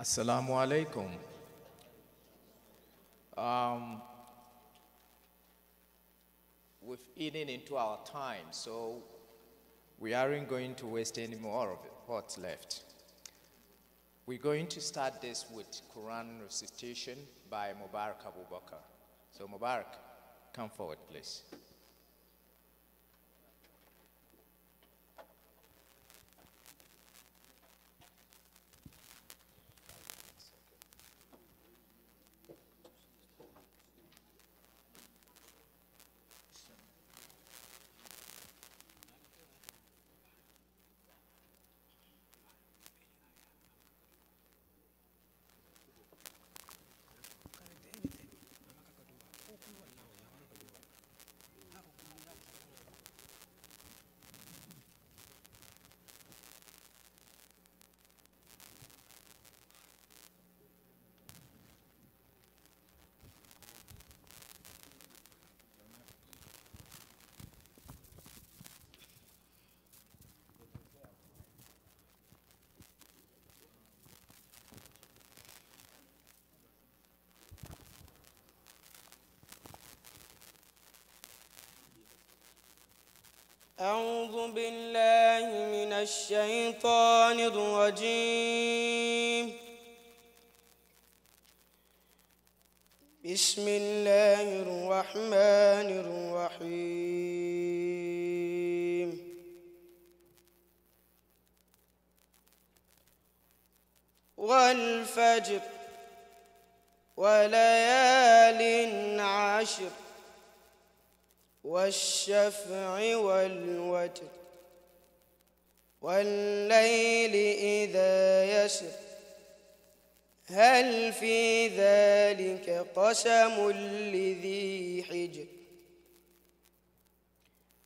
Assalamu alaikum. We've eaten into our time, so we aren't going to waste any more of what's left. We're going to start this with Quran recitation by Mubarak Abu Bakr. So Mubarak, come forward, please. أعوذ بالله من الشيطان الرجيم. بسم الله الرحمن الرحيم. والفجر وليال عشر والشفع والوتر والليل إذا يسر هل في ذلك قسم لذي حجر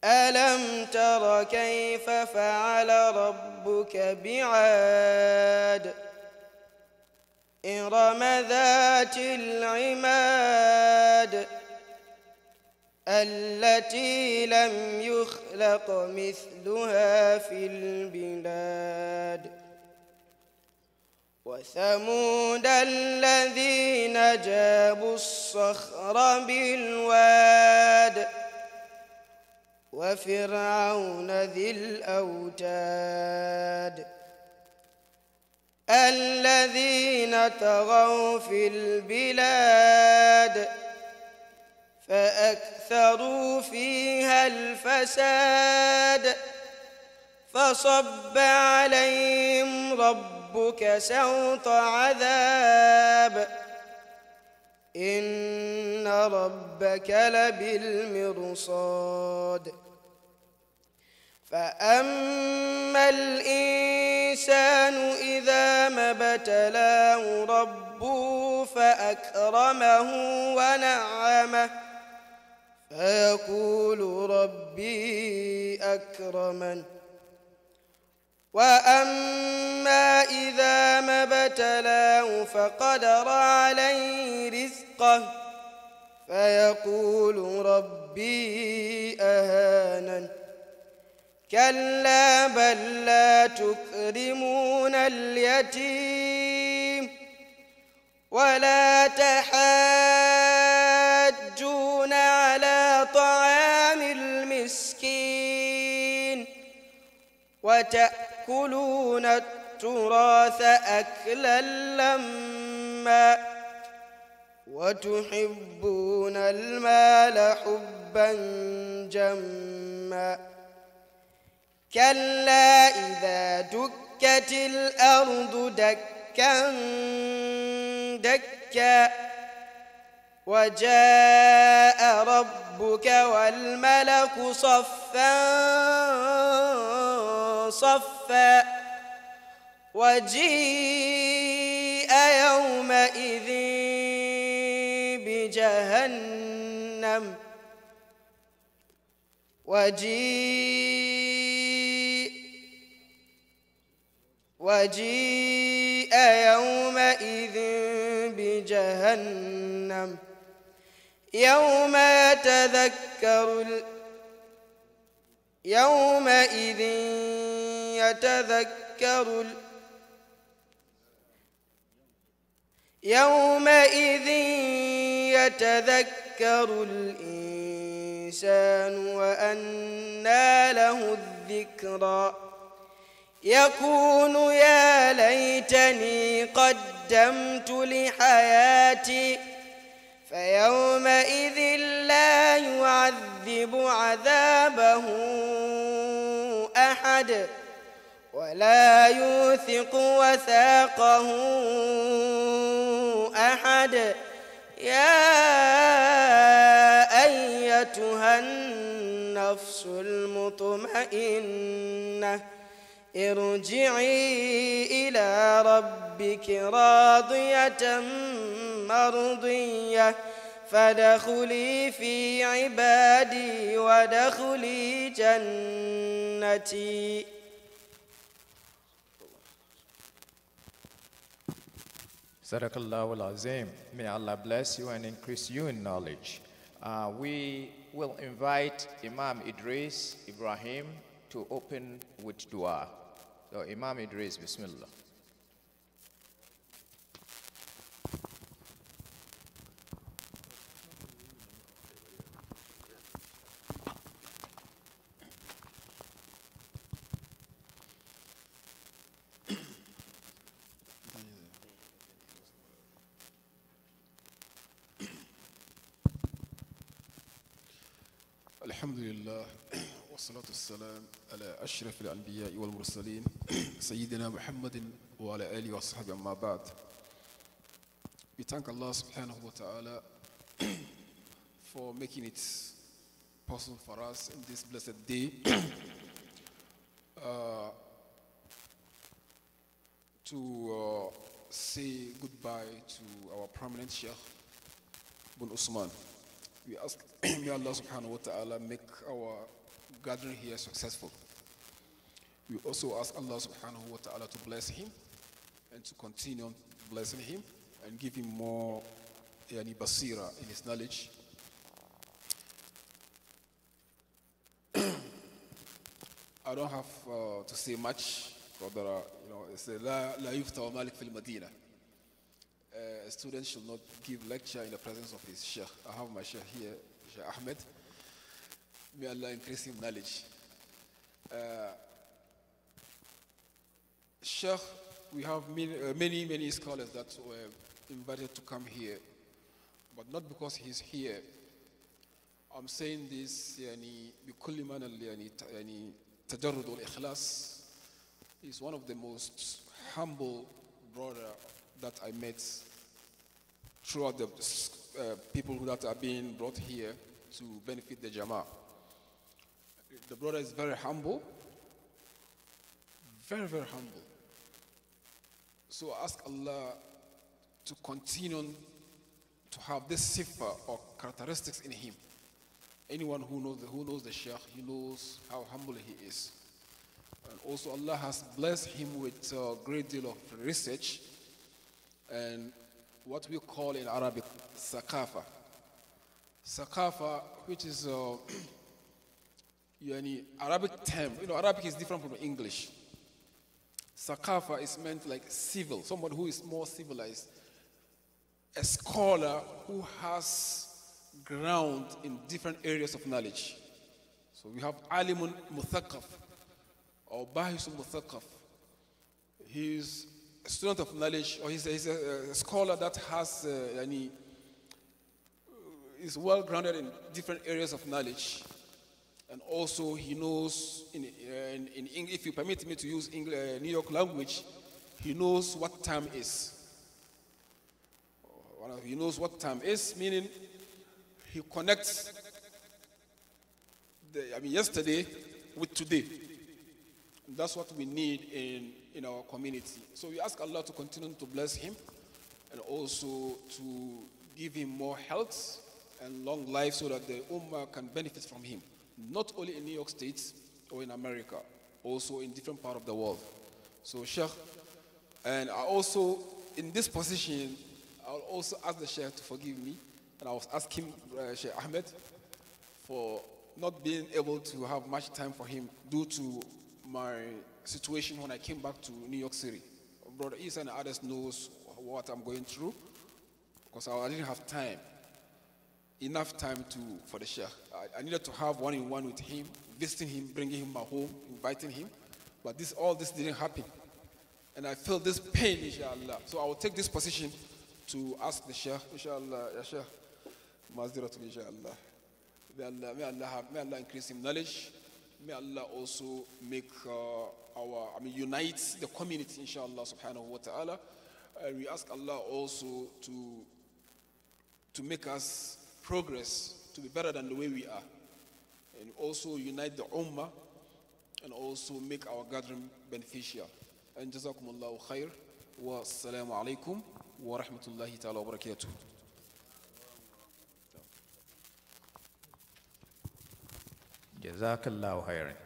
ألم تر كيف فعل ربك بعاد إرم ذات العماد التي لم يخلق مثلها في البلاد وثمود الذين جابوا الصخر بالواد وفرعون ذي الأوتاد الذين طغوا في البلاد فأكثروا فيها الفساد فصب عليهم ربك سوط عذاب إن ربك لبالمرصاد فأما الإنسان إذا ما ابتلاه ربه فأكرمه ونعمه فيقول ربي أكرمن وأما إذا ما ابتلاه فقدر عليه رزقه فيقول ربي أهانن كلا بل لا تكرمون اليتيم ولا تحاجون على طعام المسكين وتأكلون التراث أكلا لما وتحبون المال حبا جما كلا إذا دكت الأرض دكا دكا وجاء ربك والملك صفا صفا وجيء يومئذ بجهنم وجيء يومئذ بجهنم يومئذ يتذكر يومئذ يتذكر الإنسان وأنى له الذكرى يقول يا ليتني قدمت لحياتي فيومئذ لا يعذب عذابه أحد ولا يوثق وثاقه أحد يا أيتها النفس المطمئنة ارجعي إلى ربك راضية مرضية فادخلي في عبادي وادخلي جنتي. Sadaqallahu al-Azim. May Allah bless you and increase you in knowledge. We will invite Imam Idris Ibrahim to open with dua. So Imam Idris, Bismillah. الحمد لله والصلاة والسلام على أشرف الأنبياء والمرسلين سيدنا محمد وعلى آله وصحبه أما بعد. We thank Allah subhanahu wa ta'ala for making it possible for us in this blessed day to say goodbye to our prominent Sheikh Uthman. We ask may Allah subhanahu wa ta'ala make our gathering here successful. We also ask Allah subhanahu wa ta'ala to bless him and to continue blessing him and give him more basira in his knowledge. I don't have to say much, but there are, it's a la yufta wa malik fil madina. A student should not give lecture in the presence of his sheikh. I have my sheikh here, Sheikh Ahmed. May Allah increase him knowledge. Sheikh, we have many scholars that were invited to come here, but not because he's here. I'm saying this بكل من تجرد والإخلاص. He's one of the most humble brother that I met throughout the people that are being brought here to benefit the Jama'ah. The brother is very humble, very humble. So I ask Allah to continue to have this sifa or characteristics in him. Anyone who knows the Sheikh, he knows how humble he is. And also Allah has blessed him with a great deal of research and what we call in Arabic saqafa. Saqafa, which is Arabic term. Arabic is different from English. Saqafa is meant like civil, someone who is more civilized. A scholar who has ground in different areas of knowledge. So we have alimun muthaqqaf or bahisun muthaqqaf. He's a student of knowledge, or he's a scholar that has is well grounded in different areas of knowledge, and also he knows if you permit me to use English, New York language, he knows what time is. He knows what time is, meaning he connects yesterday with today. And that's what we need in our community. So we ask Allah to continue to bless him and also to give him more health and long life so that the Ummah can benefit from him. Not only in New York State or in America, also in different parts of the world. So Sheikh, and I also, in this position, I'll also ask the Sheikh to forgive me. And I was asking Sheikh Ahmed for not being able to have much time for him due to my situation when I came back to New York City. Brother Isa and others knows what I'm going through. because I didn't have enough time for the Sheikh. I needed to have one-on-one with him, visiting him, bringing him back home, inviting him. But all this didn't happen. And I felt this pain, inshallah. So I will take this position to ask the Sheikh, inshallah, ya Sheikh, Mazdiratu, inshallah. May Allah increase him knowledge. May Allah also make unite the community, inshallah, subhanahu wa ta'ala. And we ask Allah also to make us progress, to be better than the way we are. And also unite the ummah and also make our gathering beneficial. And jazakumullahu khair. Wa assalamu alaikum wa rahmatullahi ta'ala wa barakatuh. Jazakallahu khairan.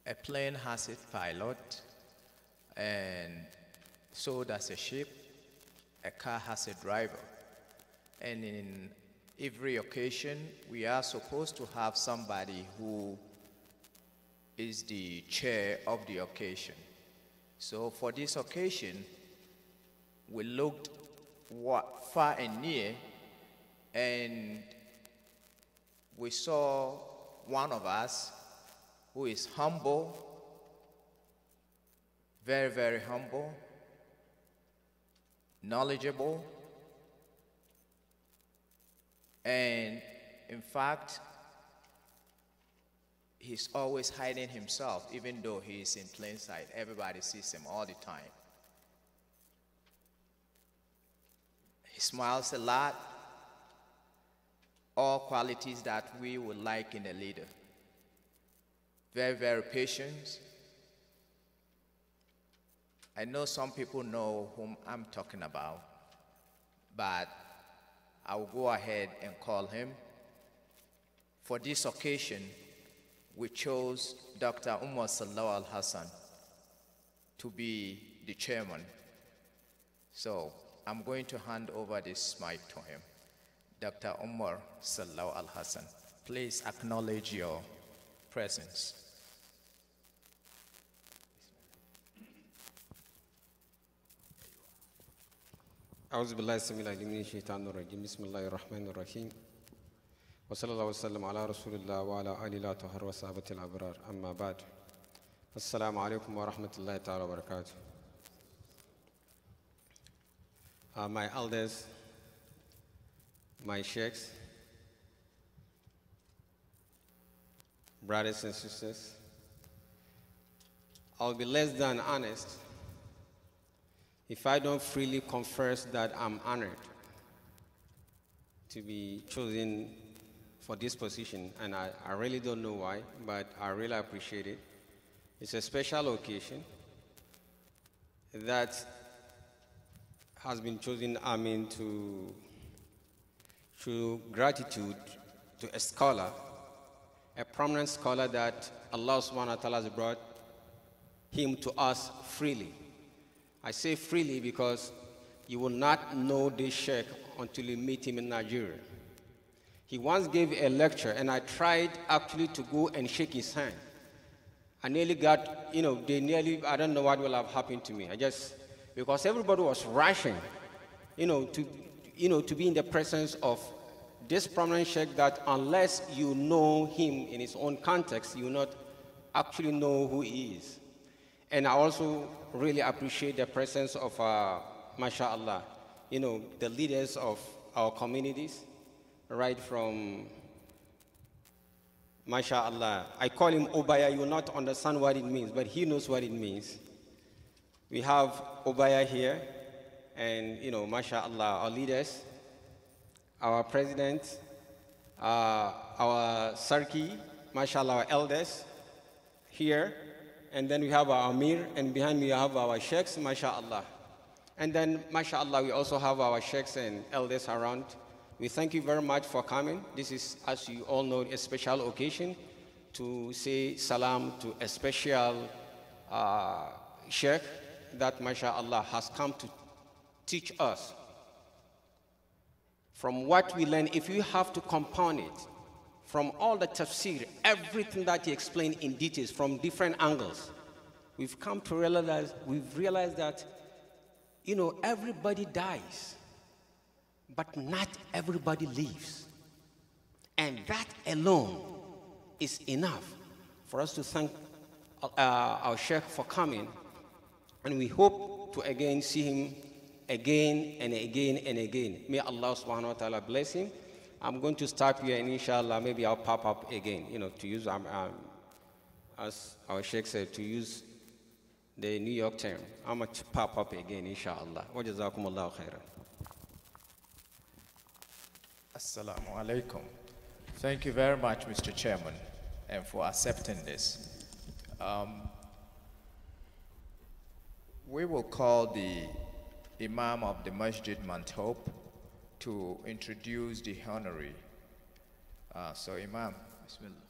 A plane has its pilot, and so does a ship. A car has a driver. And in every occasion, we are supposed to have somebody who is the chair of the occasion. So for this occasion, we looked far and near, and we saw one of us who is humble, very, very humble, knowledgeable, and in fact, he's always hiding himself, even though he is in plain sight. Everybody sees him all the time. He smiles a lot, all qualities that we would like in a leader. Very, very patient. I know some people know whom I'm talking about, but I will go ahead and call him. For this occasion, we chose Dr. Umar Sallallahu Al-Hassan to be the chairman. So I'm going to hand over this mic to him. Dr. Umar Sallallahu Al-Hassan, please acknowledge your presence. أعوذ بالله السميع العليم من الشيطان الرجيم بسم الله الرحمن الرحيم وصلى الله وسلم على رسول الله وعلى آله الأطهار وصحبه الأبرار أما بعد السلام عليكم ورحمة الله تعالى وبركاته. My elders, my sheikhs, brothers and sisters, I'll be less than honest if I don't freely confess that I'm honored to be chosen for this position, and I really don't know why, but I really appreciate it. It's a special occasion that has been chosen, to show gratitude to a scholar, a prominent scholar that Allah subhanahu wa ta'ala has brought him to us freely. I say freely because you will not know this Sheikh until you meet him in Nigeria. He once gave a lecture, and I tried actually to go and shake his hand. I nearly got, I don't know what will have happened to me. Because everybody was rushing, to be in the presence of this prominent Sheikh that unless you know him in his own context, you will not actually know who he is. And I also really appreciate the presence of, mashallah, the leaders of our communities, right from, mashallah, I call him Obaya. You will not understand what it means, but he knows what it means. We have Obaya here, and, mashallah, our leaders, our president, our Sarki, mashallah, our elders here. And then we have our Amir, and behind me we have our sheikhs, mashallah. And then, mashallah, we also have our sheikhs and elders around. We thank you very much for coming. This is, as you all know, a special occasion to say salam to a special sheikh that, mashallah, has come to teach us. From what we learn, if you have to compound it, from all the tafsir, everything that he explained in details from different angles, we've come to realize, we've realized that You know, everybody dies, but not everybody lives. And that alone is enough for us to thank our Sheikh for coming. And we hope to again see him again and again and again. May Allah subhanahu wa ta'ala bless him. I'm going to stop here, and inshallah, maybe I'll pop up again, you know, to use, as our Sheikh said, to use the New York term. I'm going to pop up again, inshallah. Wa jazakumullahu khairan. Assalamu alaikum. Thank you very much, Mr. Chairman, and for accepting this. We will call the Imam of the Masjid Mantop to introduce the honorary. So Imam, Bismillah.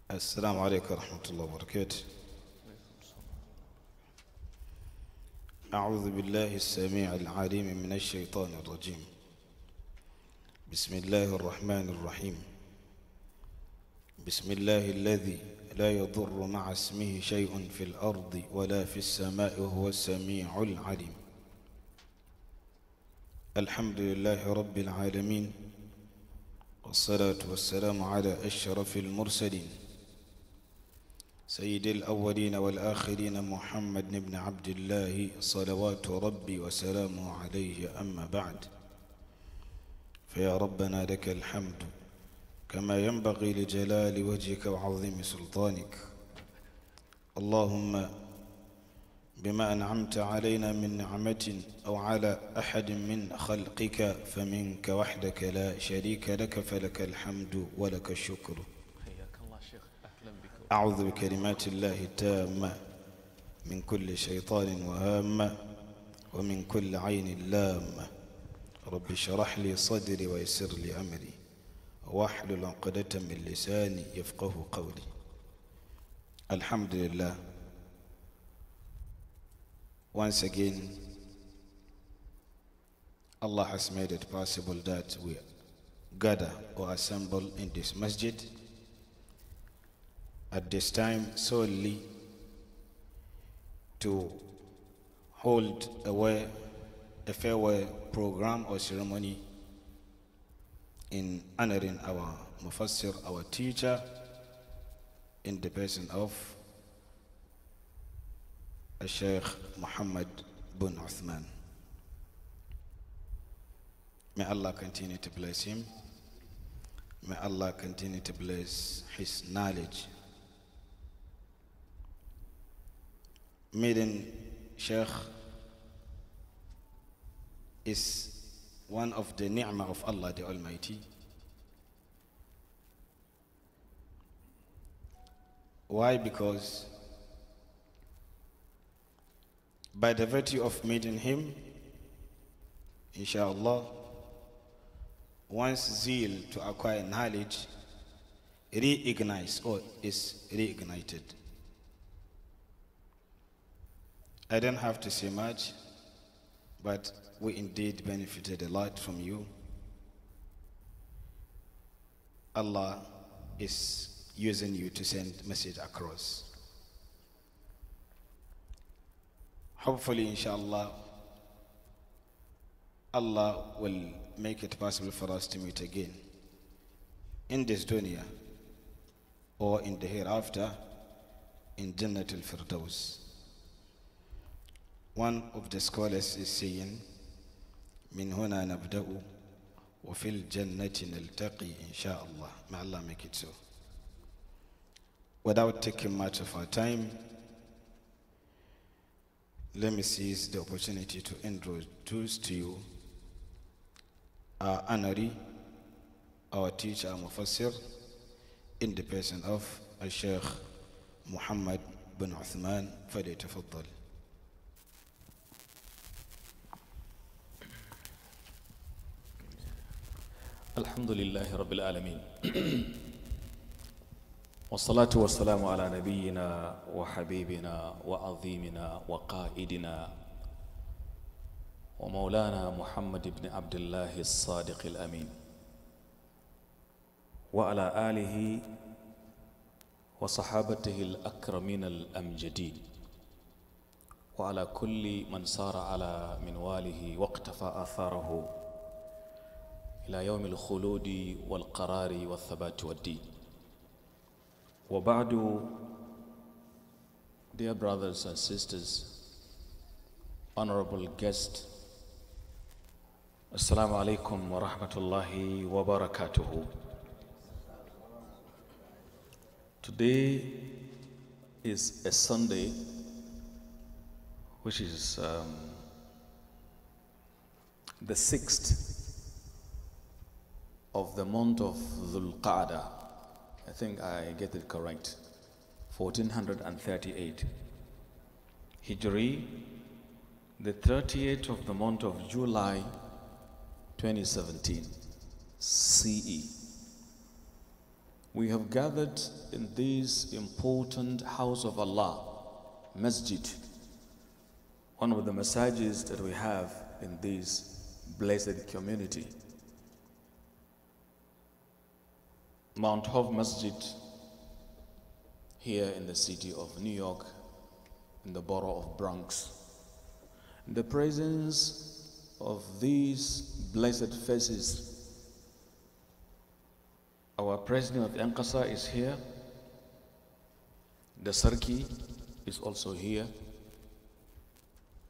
السلام عليكم ورحمة الله وبركاته. أعوذ بالله السميع العليم من الشيطان الرجيم. بسم الله الرحمن الرحيم. بسم الله الذي لا يضر مع اسمه شيء في الأرض ولا في السماء وهو السميع العليم. الحمد لله رب العالمين، والصلاة والسلام على أشرف المرسلين سيد الأولين والآخرين محمد بن عبد الله صلوات ربي وسلامه عليه. أما بعد، فيا ربنا لك الحمد كما ينبغي لجلال وجهك وعظيم سلطانك. اللهم بما أنعمت علينا من نعمة أو على أحد من خلقك فمنك وحدك لا شريك لك، فلك الحمد ولك الشكر. أعوذ بكلمات الله التامة من كل شيطان وهامة ومن كل عين لامة. رب اشرح لي صدري ويسر لي أمري واحلل عقدة من لساني يفقه قولي. الحمد لله. Once again, Allah has made it possible that we gather or assemble in this masjid at this time solely to hold a farewell program or ceremony in honoring our Mufassir, our teacher, in the person of Sheikh Muhammad bin Uthman. May Allah continue to bless him. May Allah continue to bless his knowledge. Meeting Sheikh is one of the ni'mah of Allah the Almighty. Why? Because by the virtue of meeting him, inshallah, one's zeal to acquire knowledge reignites or is reignited. I don't have to say much, but we indeed benefited a lot from you. Allah is using you to send message across. Hopefully, inshallah, Allah will make it possible for us to meet again in this dunya or in the hereafter in Jannat al-Firdaus. One of the scholars is saying, "Min huna nabda'u wa fil jannati naltaqi inshallah." May Allah make it so. Without taking much of our time, let me seize the opportunity to introduce to you our honoree, our teacher, our Mufassir, in the person of Sheikh Muhammad bin Uthman. فليتفضل. الحمد لله رب العالمين والصلاة والسلام على نبينا وحبيبنا وعظيمنا وقائدنا ومولانا محمد بن عبد الله الصادق الأمين وعلى آله وصحابته الأكرمين الأمجدين وعلى كل من سار على منواله واقتفى آثاره إلى يوم الخلود والقرار والثبات والدين. وبعد, dear brothers and sisters, honorable guests, Assalamu alaikum wa rahmatullahi wa barakatuhu. Today is a Sunday, which is the 6th of the month of Dhul Qa'dah. I think I get it correct. 1438 Hijri, the 30th of the month of July 2017 CE. We have gathered in this important house of Allah, Masjid, one of the masajid that we have in this blessed community. Mount Hope Masjid, here in the city of New York, in the borough of Bronx. In the presence of these blessed faces, our president of Ankasa is here, the Sarki is also here,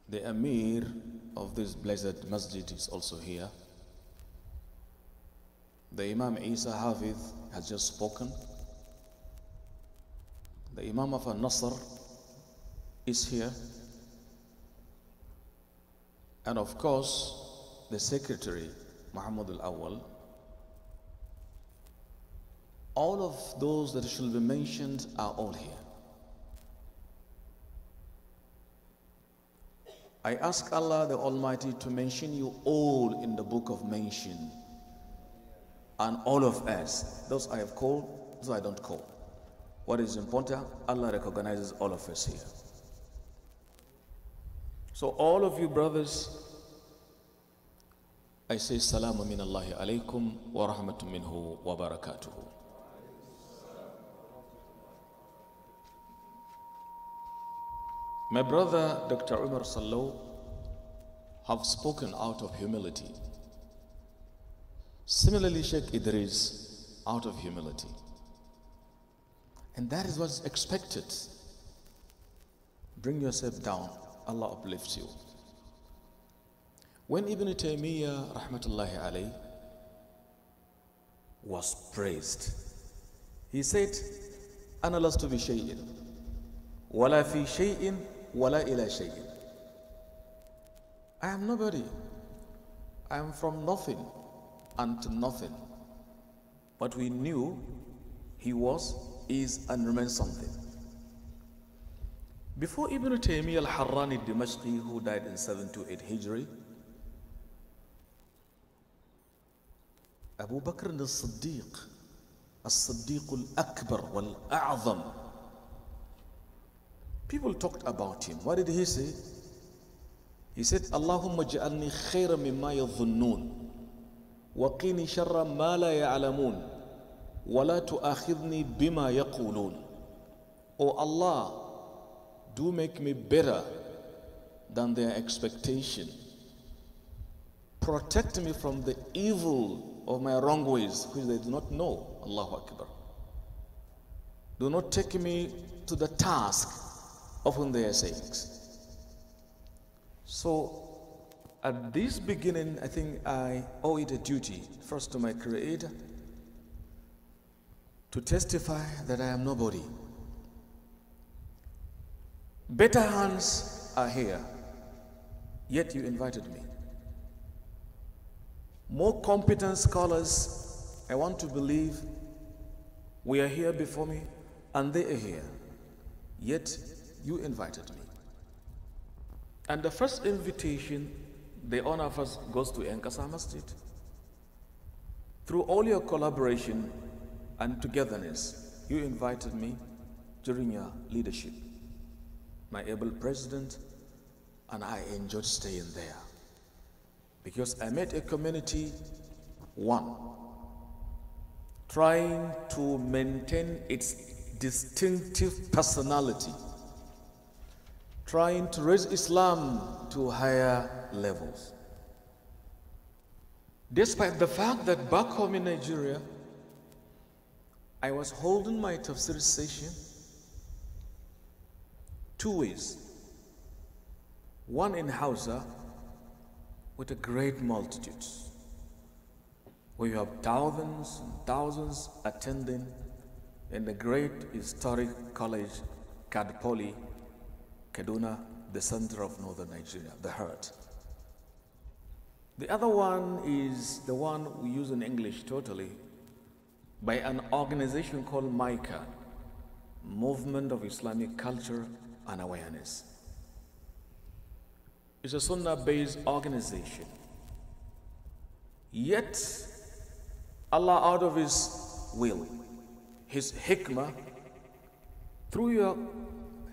the Amir of this blessed masjid is also here. The Imam Isa Hafiz has just spoken. The Imam of Al-Nasr is here. And of course, the Secretary, Muhammad Al-Awwal. All of those that should be mentioned are all here. I ask Allah the Almighty to mention you all in the book of mention. And all of us, those I have called, those I don't call. What is important, Allah recognizes all of us here. So all of you brothers, I say salamu min Allahi alaykum wa rahmatu minhu wa barakatuhu. My brother Dr. Umar Sallow have spoken out of humility. Similarly, Sheikh Idris, out of humility. And that is what's expected. Bring yourself down, Allah uplifts you. When Ibn Taymiyyah, rahmatullahi alayh, was praised, he said, أَنَا لَسْتُ بِشَيْءٍ وَلَا فِي شَيْءٍ وَلَا إِلَى شَيْءٍ. I am nobody. I am from nothing unto nothing. But we knew he was, is, and remains something. Before Ibn Taymiyyah al-Harrani al-Dimashqi, who died in 728 Hijri, Abu Bakr al-Siddiq, al-Siddiq al-Akbar wal-A'zam, people talked about him. What did he say? He said, Allahumma ja'alni khayra mimma yadhunnun وقيني شر ما لا يعلمون ولا تؤاخذني بما يقولون. Oh Allah, do make me better than their expectation. Protect me from the evil of my wrong ways, which they do not know. Allahu Akbar. Do not take me to the task of whom they are sayings. So, at this beginning, I think I owe it a duty, first to my Creator, to testify that I am nobody. Better hands are here, yet you invited me. More competent scholars, I want to believe, we are here before me, and they are here, yet you invited me. And the first invitation, the honor first goes to Ankasa Masjid. Through all your collaboration and togetherness, you invited me during your leadership, my able president, and I enjoyed staying there because I met a community, one, trying to maintain its distinctive personality, trying to raise Islam to higher levels. Despite the fact that back home in Nigeria, I was holding my tafsir session two ways. One in Hausa with a great multitude, where you have thousands and thousands attending in the great historic college, Kadpoli, Kaduna, the center of northern Nigeria, the heart. The other one is the one we use in English totally, by an organization called MICA, Movement of Islamic Culture and Awareness. It's a Sunnah-based organization. Yet, Allah, out of His will, His hikmah, through your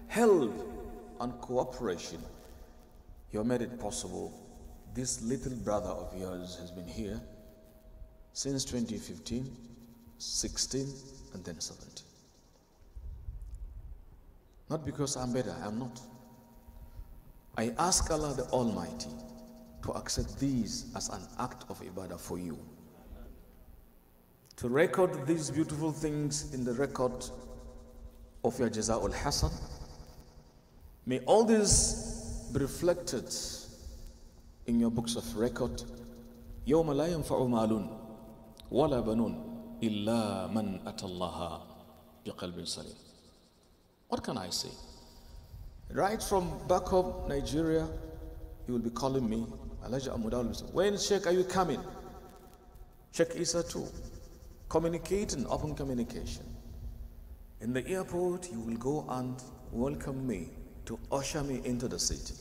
help and cooperation, you have made it possible. This little brother of yours has been here since 2015, 16, and then 17. Not because I'm better, I'm not. I ask Allah the Almighty to accept these as an act of ibadah for you. To record these beautiful things in the record of your Jaza'ul Hasan. May all this be reflected in your books of record. يوم لا ينفع مال ولا بنون إلا من أتى الله بقلب سليم. What can I say? Right from back home, Nigeria, you will be calling me, Elijah Amudal. When, Sheikh, are you coming? Sheikh Isa too. Communicating, open communication. In the airport, you will go and welcome me to usher me into the city.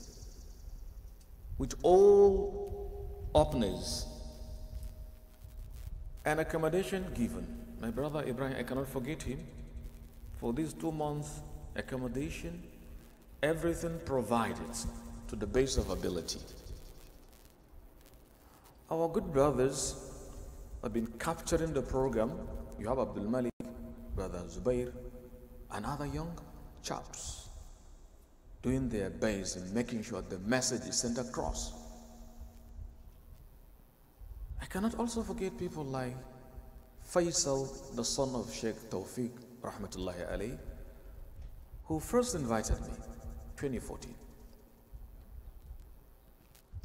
With all openness and accommodation given. My brother Ibrahim, I cannot forget him. For these 2 months, accommodation, everything provided to the base of ability. Our good brothers have been capturing the program. You have Abdul Malik, Brother Zubair, and other young chaps doing their best in making sure the message is sent across. I cannot also forget people like Faisal, the son of Sheikh Tawfiq, rahmatullahi alayhi, who first invited me, 2014.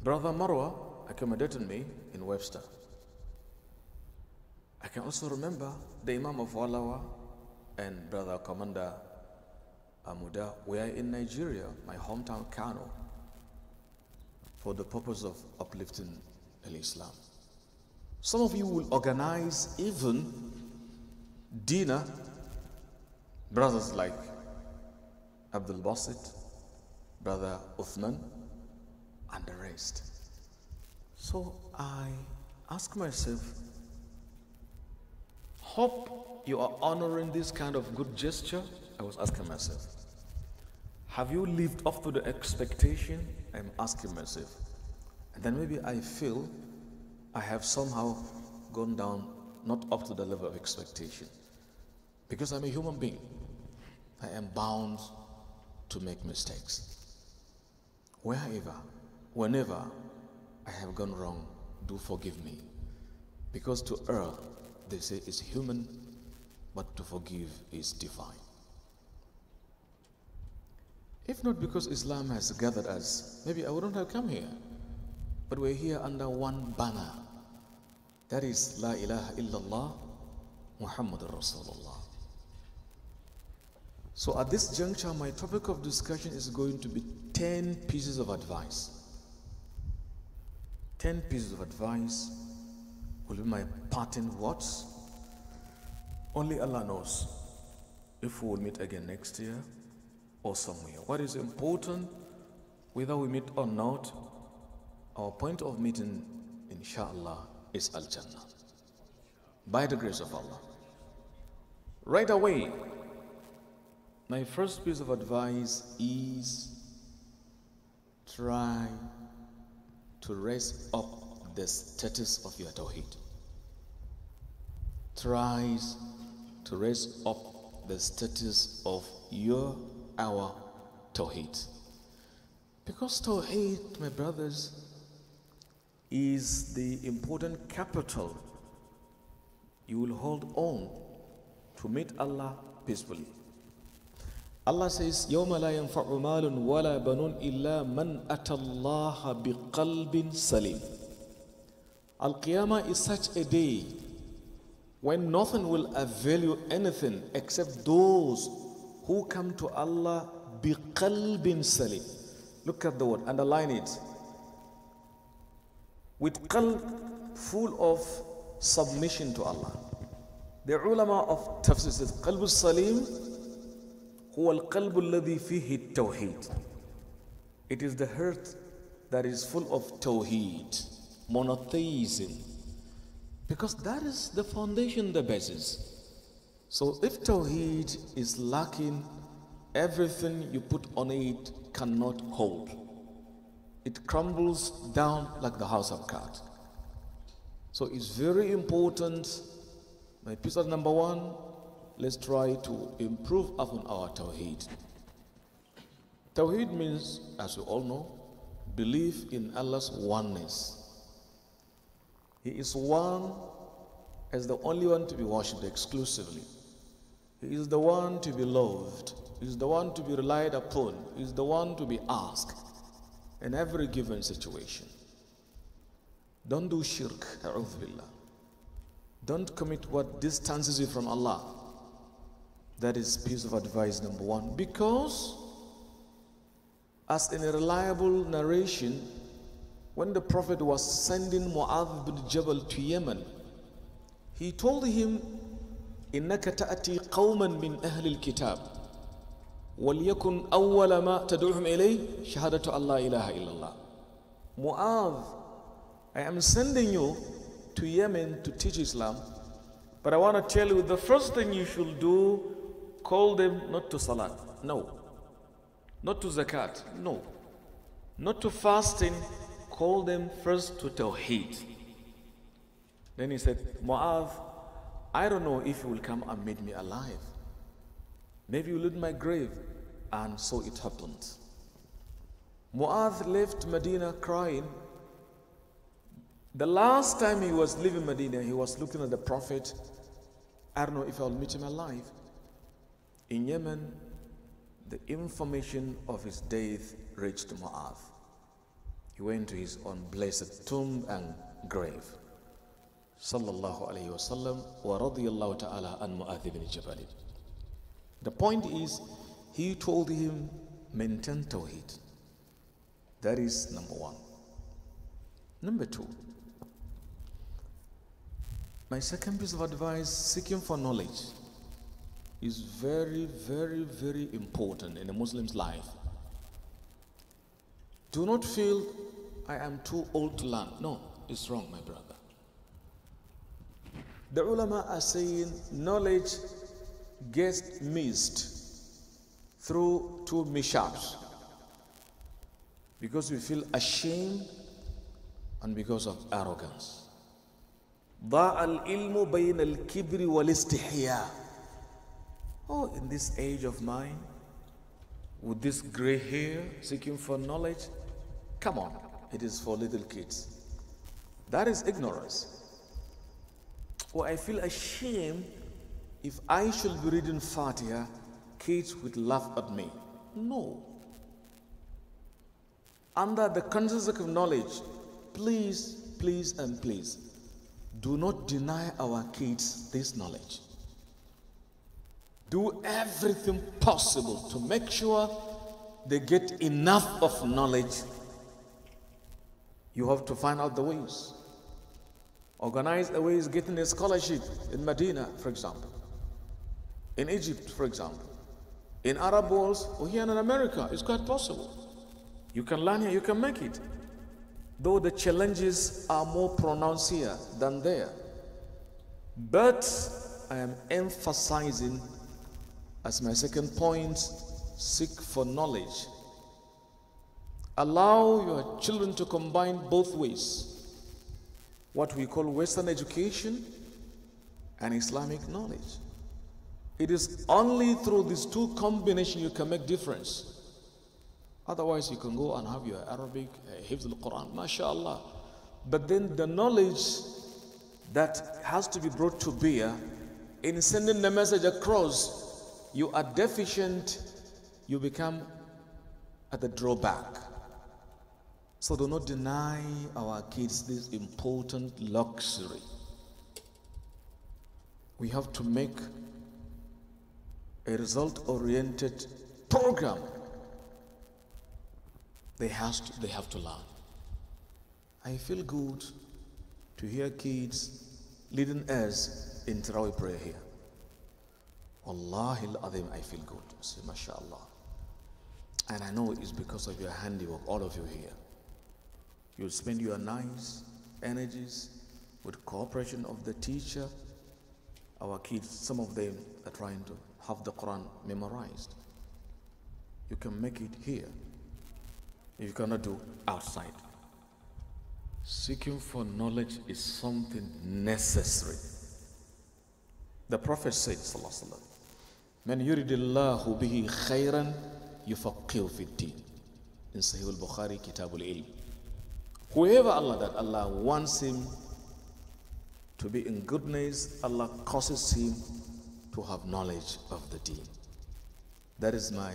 Brother Marwa accommodated me in Webster. I can also remember the Imam of Walawa and Brother Commander Amuda were in Nigeria, my hometown Kano, for the purpose of uplifting Islam. Some of you will organize even dinner, brothers like Abdul Basit, Brother Uthman, and the rest. So I ask myself, hope you are honoring this kind of good gesture. I was asking myself, have you lived up to the expectation? I'm asking myself. And then maybe I feel I have somehow gone down, not up to the level of expectation. Because I'm a human being. I am bound to make mistakes. Wherever, whenever I have gone wrong, do forgive me. Because to err, they say, is human, but to forgive is divine. If not because Islam has gathered us, maybe I wouldn't have come here. But we're here under one banner. That is La ilaha illallah Muhammadur Rasulullah. So at this juncture, my topic of discussion is going to be 10 pieces of advice. 10 pieces of advice will be my parting words. Only Allah knows if we will meet again next year or somewhere. What is important, whether we meet or not, our point of meeting, inshallah, is Al-Jannah. By the grace of Allah. Right away, my first piece of advice is try to raise up the status of your Tawheed. Try to raise up the status of our Tawheed. Because Tawheed, my brothers, is the important capital you will hold on to meet Allah peacefully. Allah says, يَوْمَ لَا يَنْفَعُ مَالٌ وَلَا بَنُونَ إِلَّا مَنْ أَتَى اللَّهَ بِقَلْبٍ سَلِيمٍ. Al-Qiyamah is such a day when nothing will avail you anything except those who come to Allah بِقَلْبٍ سَلِيمٍ. Look at the word, underline it. With qalb full of submission to Allah. The ulama of tafsir says, qalb salim huwa al-qalb alladhi fihi tawheed. It is the heart that is full of tawheed, monotheism. Because that is the foundation, the basis. So if tawheed is lacking, everything you put on it cannot hold. It crumbles down like the house of cards. So it's very important. My episode number 1, let's try to improve upon our Tawheed. Tawheed means, as you all know, belief in Allah's oneness. He is one as the only one to be worshipped exclusively. He is the one to be loved. He is the one to be relied upon. He is the one to be asked in every given situation. Don't do shirk, a'udhu billah. Don't commit what distances you from Allah. That is piece of advice number 1. Because, as in a reliable narration, when the Prophet was sending Mu'adh bin Jabal to Yemen, he told him, إِنَّكَ تَأْتِي قَوْمًا مِنْ أَهْلِ الْكِتَابِ وَلْيَكُنْ أَوَّلَ مَا تَدْعُوهُمْ إِلَيْهِ شَهَادَةُ أَن لَا إِلَهَ إِلَّا اللَّهِ. Mu'adh, I am sending you to Yemen to teach Islam, but I want to tell you the first thing you should do, call them not to Salat, no. Not to Zakat, no. Not to fasting, call them first to Tawheed. Then he said, Mu'adh, I don't know if you will come and meet me alive. Maybe you will lead my grave. And so it happened. Mu'adh left Medina crying. The last time he was leaving Medina, he was looking at the Prophet. I don't know if I'll meet him alive. In Yemen, the information of his death reached Mu'adh. He went to his own blessed tomb and grave. Sallallahu alayhi wa sallam wa radiyallahu ta'ala an Mu'adh ibn Jabal. The point is, he told him, maintain Tawheed. That is number 1. Number 2, my second piece of advice, seeking for knowledge, is very, very, very important in a Muslim's life. Do not feel, I am too old to learn. No, it's wrong, my brother. The ulama are saying knowledge gets missed through 2 mishaps. Because we feel ashamed and because of arrogance. ضاع العلم بين الكبر والاستحياء. Oh, in this age of mine, with this gray hair, seeking for knowledge, come on, it is for little kids. That is ignorance. Oh, I feel ashamed if I should be reading Fatiha, kids would laugh at me. No. Under the consensus of knowledge, please, please, and please, do not deny our kids this knowledge. Do everything possible to make sure they get enough of knowledge. You have to find out the ways. Organize a ways getting a scholarship in Medina, for example. In Egypt, for example. In Arab worlds or here in America, it's quite possible. You can learn here, you can make it. Though the challenges are more pronounced here than there. But I am emphasizing as my second point, seek for knowledge. Allow your children to combine both ways, what we call Western education and Islamic knowledge. It is only through these two combinations you can make difference. Otherwise, you can go and have your Arabic, Hifz al-Quran, mashallah. But then the knowledge that has to be brought to bear in sending the message across, you are deficient, you become at the drawback. So do not deny our kids this important luxury. We have to make a result-oriented program. They have to learn. I feel good to hear kids leading us in Tarawih prayer here. Wallahi al-Azim, I feel good. Say, mashallah. And I know it's because of your handiwork, all of you here. You spend your nice energies with cooperation of the teacher. Our kids, some of them are trying to have the Quran memorized. You can make it here. If you cannot do outside. Seeking for knowledge is something necessary. The Prophet said, sallallahu alaihi wasallam, "Man yuridillahu bihi khayran yufaqihu fi din." In Sahih al-Bukhari, Kitab al-Ilm. Whoever Allah wants him to be in goodness, Allah causes him to have knowledge of the deen. That is my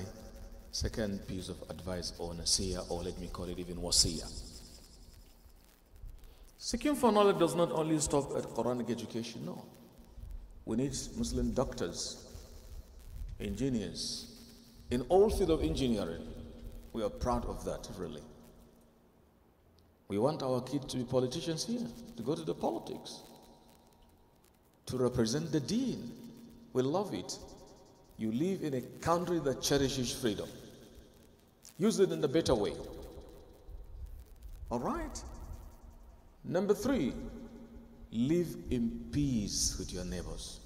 second piece of advice, or nasiyah, or let me call it even wasiyah. Seeking for knowledge does not only stop at Quranic education, no. We need Muslim doctors, engineers, in all fields of engineering. We are proud of that, really. We want our kids to be politicians here, to go to the politics, to represent the deen. We love it. You live in a country that cherishes freedom. Use it in the better way. All right? Number 3, live in peace with your neighbors.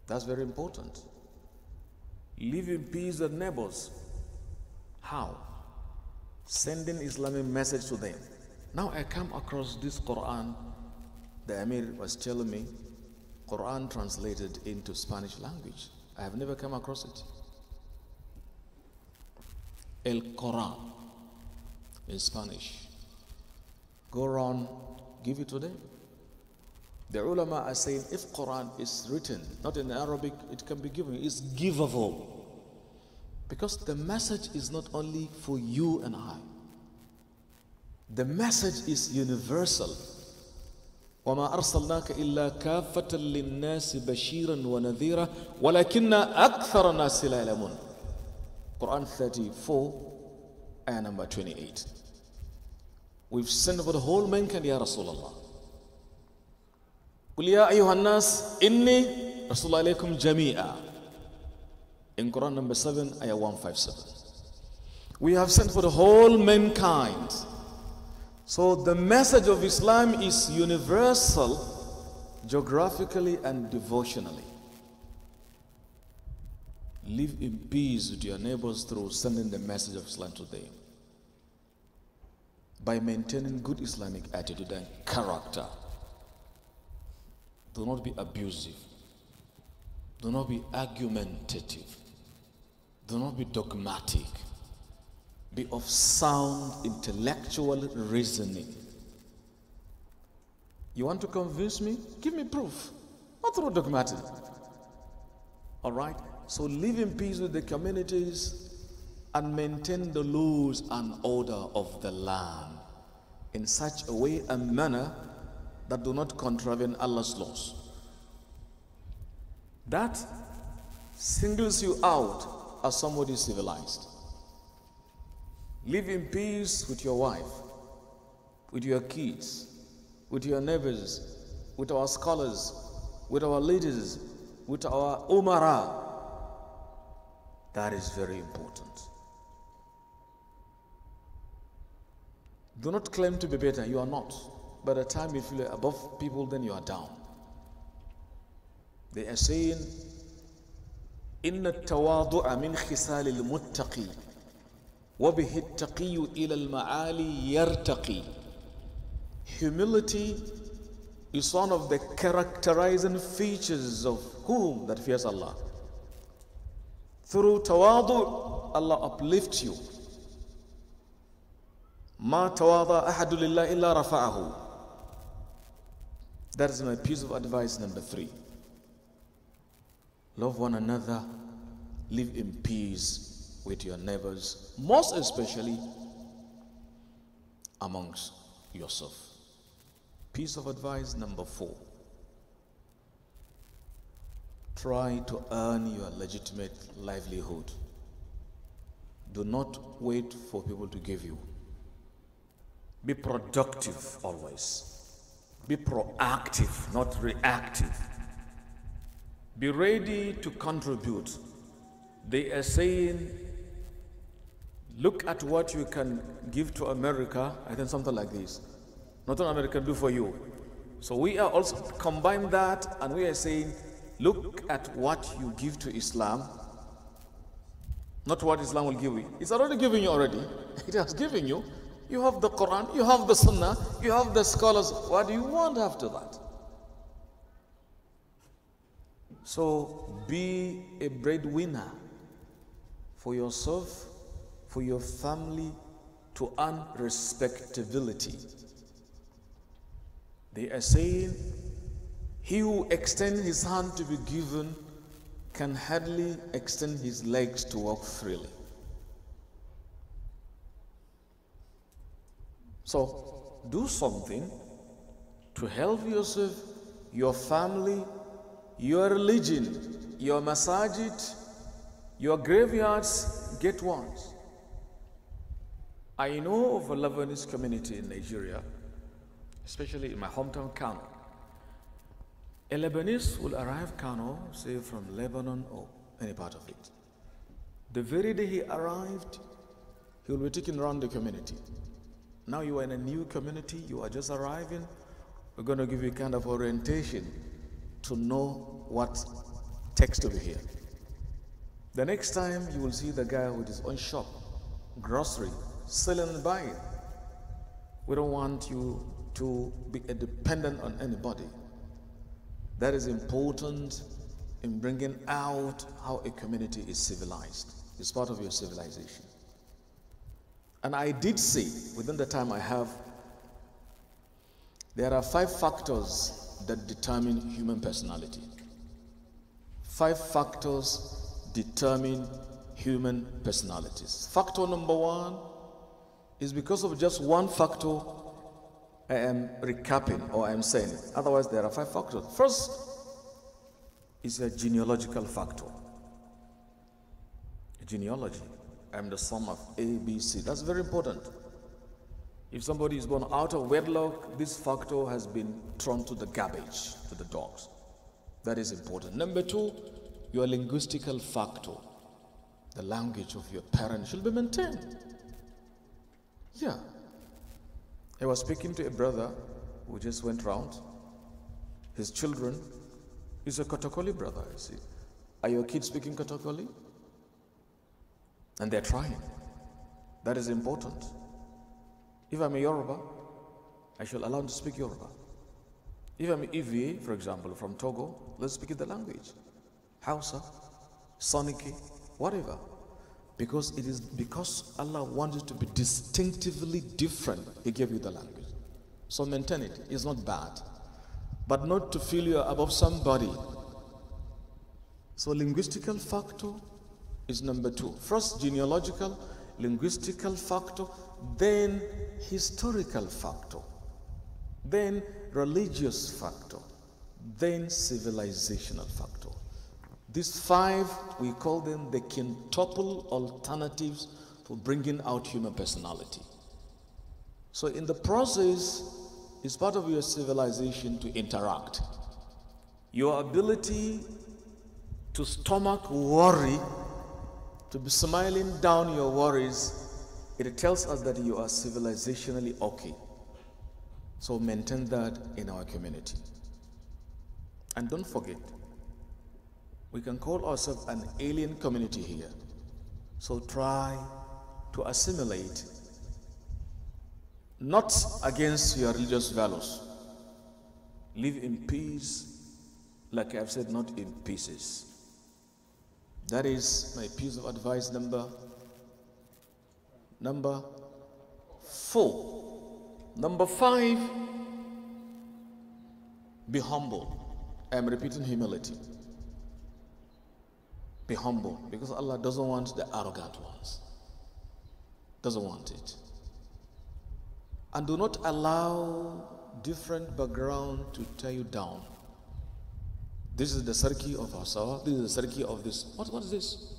That's very important. Live in peace with neighbors. How? Sending Islamic message to them. Now I come across this Quran. The Amir was telling me, Quran translated into Spanish language. I have never come across it. El Quran in Spanish. Go around, give it to them. The ulama are saying if Quran is written, not in Arabic, it can be given. It's givable. Because the message is not only for you and I. The message is universal. وَمَا أَرْسَلْنَاكَ إِلَّا كَافَةً لِلنَّاسِ بَشِيرًا وَنَذِيرًا وَلَكِنَّ أَكْثَرَ النَّاسِ لَا يَعْلَمُونَ. Quran 34, ayah number 28. We've sent for the whole mankind, Ya Rasulullah. قُلْ يَا أَيُّهَا النَّاسِ إِنِّي رَسُولُ عَلَيْكُمْ جَمِيعًا. In Quran number 7, ayah 157. We have sent for the whole mankind. So the message of Islam is universal, geographically and devotionally. Live in peace with your neighbors through sending the message of Islam to them. By maintaining good Islamic attitude and character. Do not be abusive. Do not be argumentative. Do not be dogmatic. Be of sound intellectual reasoning. You want to convince me? Give me proof. Not through dogmatic. All right? So live in peace with the communities and maintain the laws and order of the land in such a way and manner that do not contravene Allah's laws. That singles you out as somebody civilized. Live in peace with your wife, with your kids, with your neighbors, with our scholars, with our leaders, with our umara. That is very important. Do not claim to be better. You are not. By the time you feel above people, then you are down. They are saying, إن التواضع من خصال المتقي وبه التقي إلى المعالي يرتقي. Humility is one of the characterizing features of whom that fears Allah. Through tawadu, Allah uplifts you. ما تواضع أحد لله إلا رفعه. That is my piece of advice number 3. Love one another, live in peace with your neighbors, most especially amongst yourself. Piece of advice number 4. Try to earn your legitimate livelihood. Do not wait for people to give you. Be productive always. Be proactive, not reactive. Be ready to contribute. They are saying, look at what you can give to America. I think something like this. Not what America can do for you. So we are also combine that, and we are saying, look at what you give to Islam, not what Islam will give you. It's already giving you already. It has given you. You have the Quran, you have the Sunnah, you have the scholars. What do you want after that? So be a breadwinner for yourself, for your family, to earn respectability. They are saying, he who extends his hand to be given can hardly extend his legs to walk freely. So do something to help yourself, your family, your religion, your masajid, your graveyards, get ones. I know of a Lebanese community in Nigeria, especially in my hometown Kano. A Lebanese will arrive Kano, say from Lebanon or any part of it. The very day he arrived, he will be taken around the community. Now you are in a new community, you are just arriving. We're going to give you a kind of orientation to know what takes to be here. The next time you will see the guy with his own shop, grocery, selling and buying. We don't want you to be a dependent on anybody. That is important in bringing out how a community is civilized. It's part of your civilization. And I did say, within the time I have, there are 5 factors that determine human personality. 5 factors determine human personalities. Factor number 1 is because of just one factor I am recapping or I am saying. Otherwise, there are 5 factors. First is a genealogical factor. Genealogy. I am the son of A, B, C. That's very important. If somebody is born out of wedlock, this factor has been thrown to the garbage, to the dogs. That is important. Number 2, your linguistical factor. The language of your parents should be maintained. Yeah. I was speaking to a brother who just went round. His children, he's a Kotokoli brother, you see. Are your kids speaking Kotokoli? And they're trying. That is important. If I'm a Yoruba, I shall allow them to speak Yoruba. If I'm an EVA, for example, from Togo, let's speak the language. Hausa, Soniki, whatever. Because it is because Allah wants you to be distinctively different, He gave you the language. So maintain it. It's not bad. But not to feel you are above somebody. So linguistical factor is number 2. First, genealogical, linguistical factor, then historical factor, then religious factor, then civilizational factor. These 5, we call them the quintuple alternatives for bringing out human personality. So in the process, it's part of your civilization to interact. Your ability to stomach worry, to be smiling down your worries, it tells us that you are civilizationally okay. So maintain that in our community. And don't forget, We can call ourselves an alien community here. So try to assimilate, not against your religious values. Live in peace, like I've said, not in pieces. That is my piece of advice number 4. Number 5, be humble. I am repeating humility. Be humble, because Allah doesn't want the arrogant ones. Doesn't want it. And do not allow different background to tear you down. This is the circuit of our saw. This is the circuit of this. What is this?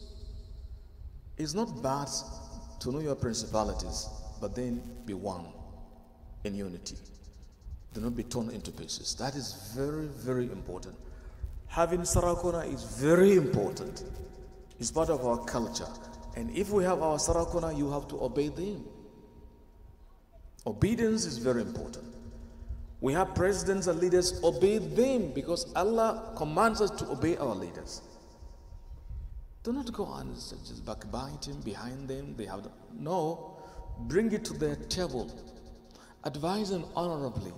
It's not bad to know your principalities, but then be one in unity. Do not be torn into pieces. That is very, very important. Having Sarakuna is very important. It's part of our culture. And if we have our Sarakuna, you have to obey them. Obedience is very important. We have presidents and leaders, obey them, because Allah commands us to obey our leaders. Do not go on just backbiting behind them. No, bring it to their table. Advise them honorably.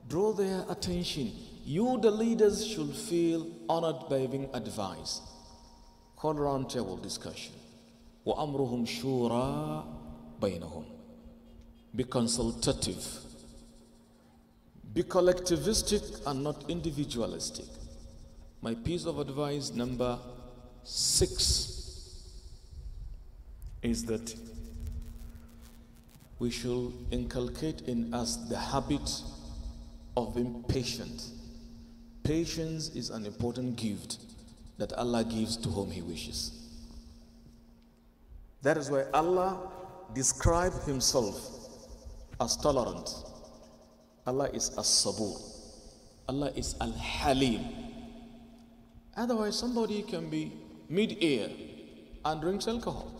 Draw their attention. You, the leaders, should feel honored by being advised. Call round table discussion. وَأَمْرُهُمْ شُورَى بَيْنَهُمْ. Be consultative. Be collectivistic and not individualistic. My piece of advice number 6 is that we should inculcate in us the habit of being patient. Patience is an important gift that Allah gives to whom He wishes. That is why Allah described Himself as tolerant. Allah is as-sabur. Allah is al-halim. Otherwise, somebody can be mid-air and drinks alcohol.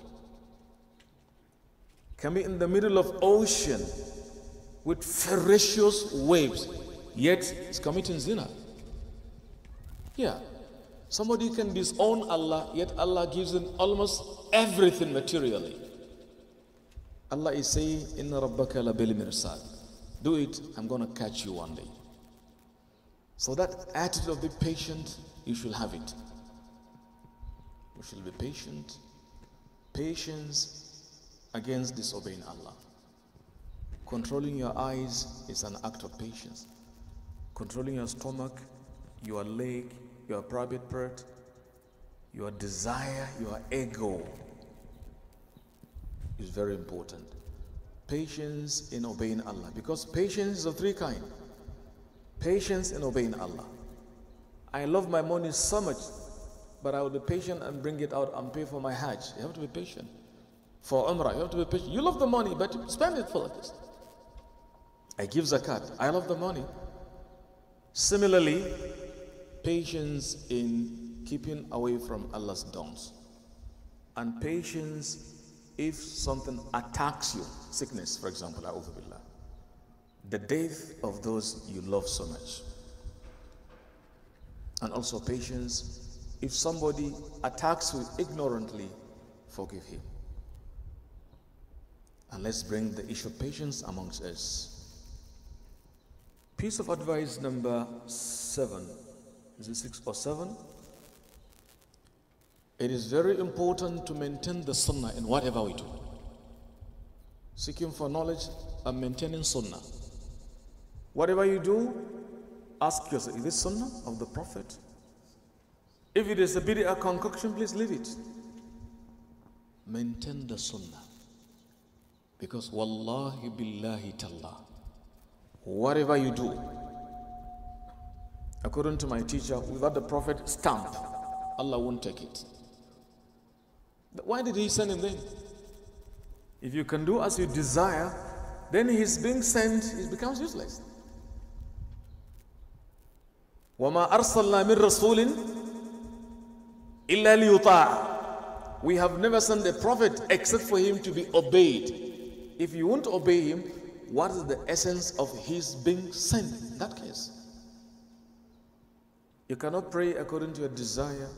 Can be in the middle of ocean with ferocious waves, yet is committing zina. Yeah. Somebody can disown Allah, yet Allah gives them almost everything materially. Allah is saying, Inna rabbaka labil mirsad. Do it, I'm going to catch you one day. So that attitude of be patient, you should have it. You should be patient. Patience against disobeying Allah. Controlling your eyes is an act of patience. Controlling your stomach, your leg, your private part, your desire, your ego is very important. Patience in obeying Allah, because patience is of 3 kinds. Patience in obeying Allah. I love my money so much, but I will be patient and bring it out and pay for my Hajj. You have to be patient. For Umrah, you have to be patient. You love the money, but spend it for this. I give zakat. I love the money. Similarly, patience in keeping away from Allah's dons. And patience if something attacks you, sickness, for example, a'udhu billah, the death of those you love so much. And also patience if somebody attacks you ignorantly, forgive him. And let's bring the issue of patience amongst us. Piece of advice number 7. Is it 6 or 7? It is very important to maintain the sunnah in whatever we do. Seeking for knowledge and maintaining sunnah. Whatever you do, ask yourself, is this sunnah of the Prophet? If it is a bid'ah concoction, please leave it. Maintain the sunnah. Because wallahi billahi tallah, whatever you do, according to my teacher, without the Prophet stamp, Allah won't take it. But why did He send him then? If you can do as you desire, then His being sent, it becomes useless. وَمَا أَرْسَلْنَا مِن رَسُولٍ إِلَّا لِيُطَاعَ. We have never sent a prophet except for him to be obeyed. If you won't obey him, what is the essence of his being sent in that case? You cannot pray according to your desire.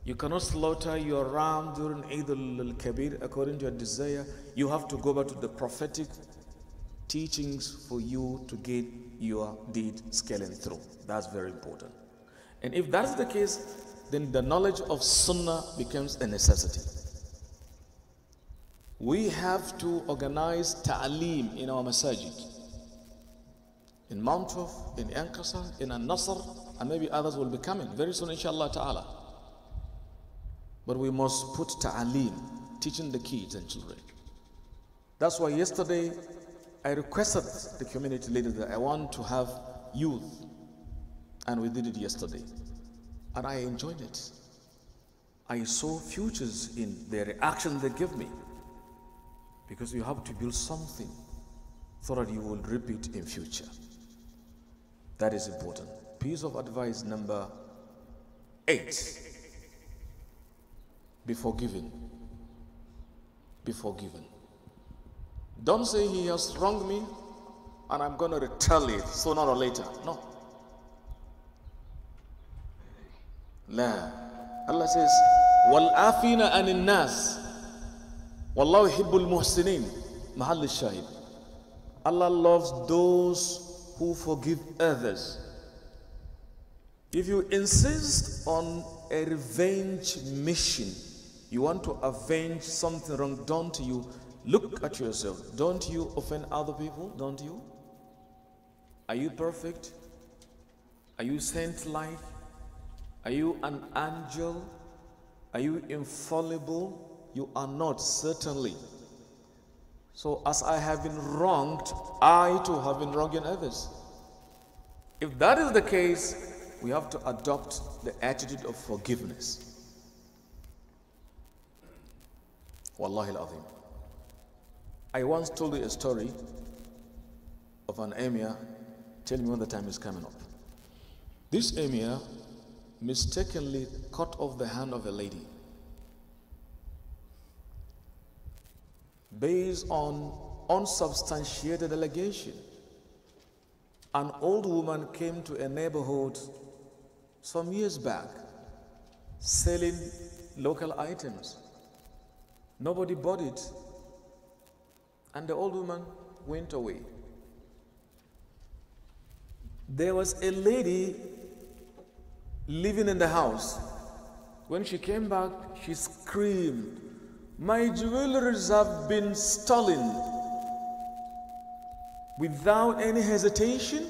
You cannot slaughter your ram during Eid al-Kabir according to your desire. You have to go back to the prophetic teachings for you to get your deed scaling through. That's very important. And if that's the case, then the knowledge of Sunnah becomes a necessity. We have to organize ta'aleem in our masajid. In Mount Hof, in Ankasa, in An-Nasr, and maybe others will be coming very soon, inshallah ta'ala. But we must put ta'aleem, teaching the kids and children. That's why yesterday I requested the community leaders that I want to have youth, and we did it yesterday. And I enjoyed it. I saw futures in the reaction they gave me. Because you have to build something so that you will repeat in future. That is important. Piece of advice number 8. Be forgiven. Be forgiven. Don't say he has wronged me and I'm going to retaliate sooner or later. No. La. Allah says, وَالْآفِينَ عَنِ النَّاسِ وَاللَّهُ يُحِبُّ الْمُحْسِنِينَ Mahal al-Shahid. Allah loves those who forgive others. If you insist on a revenge mission, you want to avenge something wrong done to you, look at yourself. Don't you offend other people? Don't you? Are you perfect? Are you saint-like? Are you an angel? Are you infallible? You are not, certainly. So as I have been wronged, I too have been wronging others. If that is the case, we have to adopt the attitude of forgiveness. Wallahi al-Azim. I once told you a story of an emir. Tell me when the time is coming up. This emir mistakenly cut off the hand of a lady based on unsubstantiated allegation. An old woman came to a neighborhood some years back selling local items. Nobody bought it, and the old woman went away. There was a lady living in the house. When she came back, she screamed, "My jewelries have been stolen." Without any hesitation,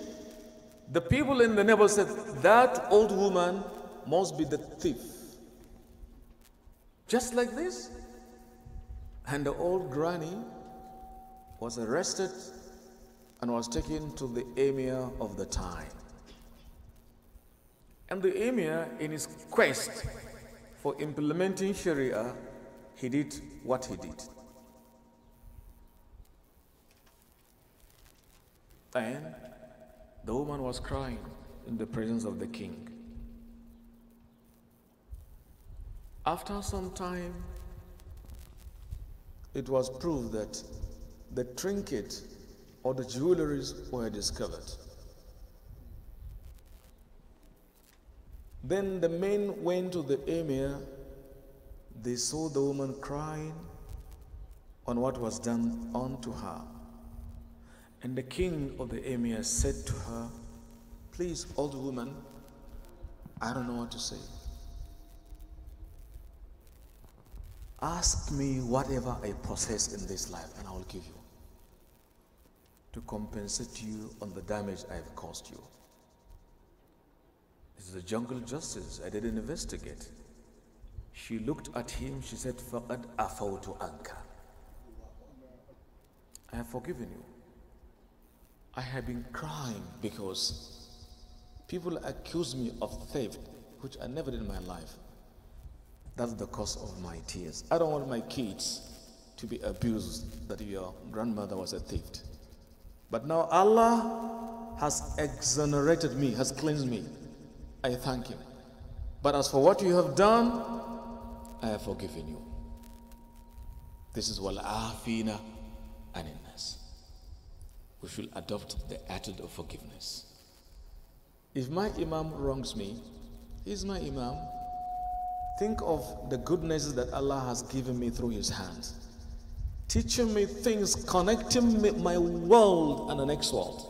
the people in the neighborhood said, "That old woman must be the thief." Just like this. And the old granny was arrested and was taken to the emir of the time. And the emir, in his quest for implementing Sharia, he did what he did. And the woman was crying in the presence of the king. After some time, it was proved that the trinket or the jewelries were discovered. Then the men went to the emir. They saw the woman crying on what was done unto her. And the king of the emir said to her, "Please, old woman, I don't know what to say. Ask me whatever I possess in this life and I will give you to compensate you on the damage I have caused you." This is a jungle justice. I didn't investigate. She looked at him. She said, "Faqad afawtu anka." I have forgiven you. I have been crying because people accuse me of theft, which I never did in my life. That's the cause of my tears. I don't want my kids to be abused that your grandmother was a thief. But now Allah has exonerated me, has cleansed me. I thank Him. But as for what you have done, I have forgiven you. This is wal-afina anin nas. We should adopt the attitude of forgiveness. If my imam wrongs me, he's my imam. Think of the goodnesses that Allah has given me through His hands, teaching me things, connecting my world and the next world.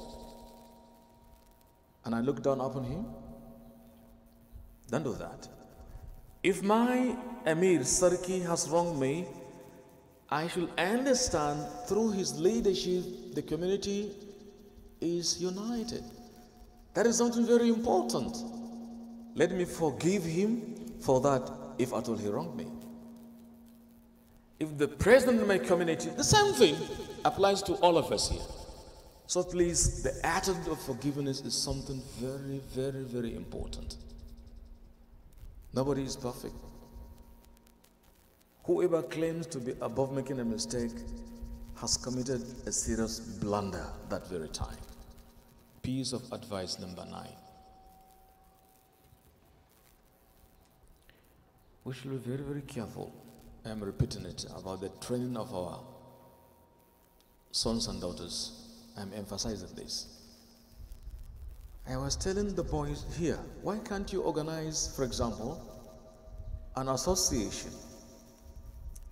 And I look down upon Him? Don't do that. If my Amir Sarki has wronged me, I should understand through his leadership the community is united. That is something very important. Let me forgive him for that if at all he wronged me. If the president of my community, the same thing applies to all of us here. So please, the attitude of forgiveness is something very, very, very important. Nobody is perfect. Whoever claims to be above making a mistake has committed a serious blunder that very time. Piece of advice number 9. We should be very, very careful. I am repeating it about the training of our sons and daughters. I am emphasizing this. I was telling the boys here, why can't you organize, for example, an association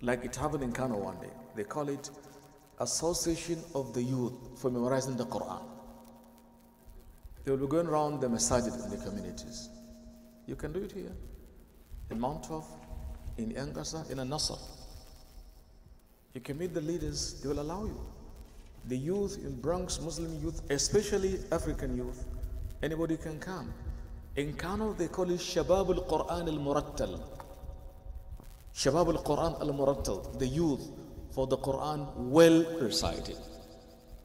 like it happened in Kano one day? They call it Association of the Youth for Memorizing the Quran. They will be going around the masajid in the communities. You can do it here, in Mount Hof, in Angasa, in Nasser. You can meet the leaders, they will allow you. The youth in Bronx, Muslim youth, especially African youth, anybody can come. In Kano, they call it Shabab al-Quran al-Murattal. Shabab al-Quran al-Murattal, the youth for the Quran well recited.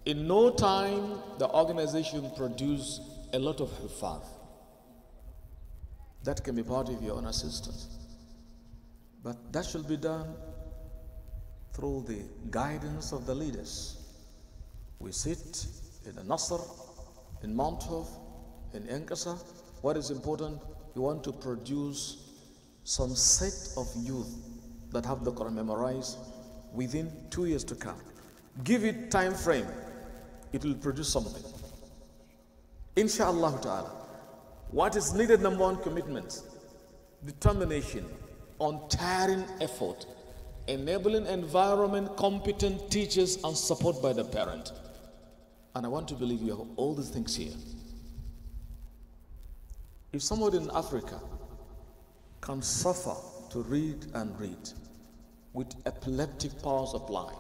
In no time, the organization produced a lot of hufaz. That can be part of your own assistance. But that should be done through the guidance of the leaders. We sit in the Nasr, in Mount Hof, in Enkasa. What is important? We want to produce some set of youth that have the Quran memorized within 2 years to come. Give it time frame, it will produce something. Inshallah ta'ala. What is needed? Number 1, commitment, determination, untiring effort, enabling environment, competent teachers, and support by the parent. And I want to believe you have all these things here. If somebody in Africa can suffer to read and read with epileptic power supply,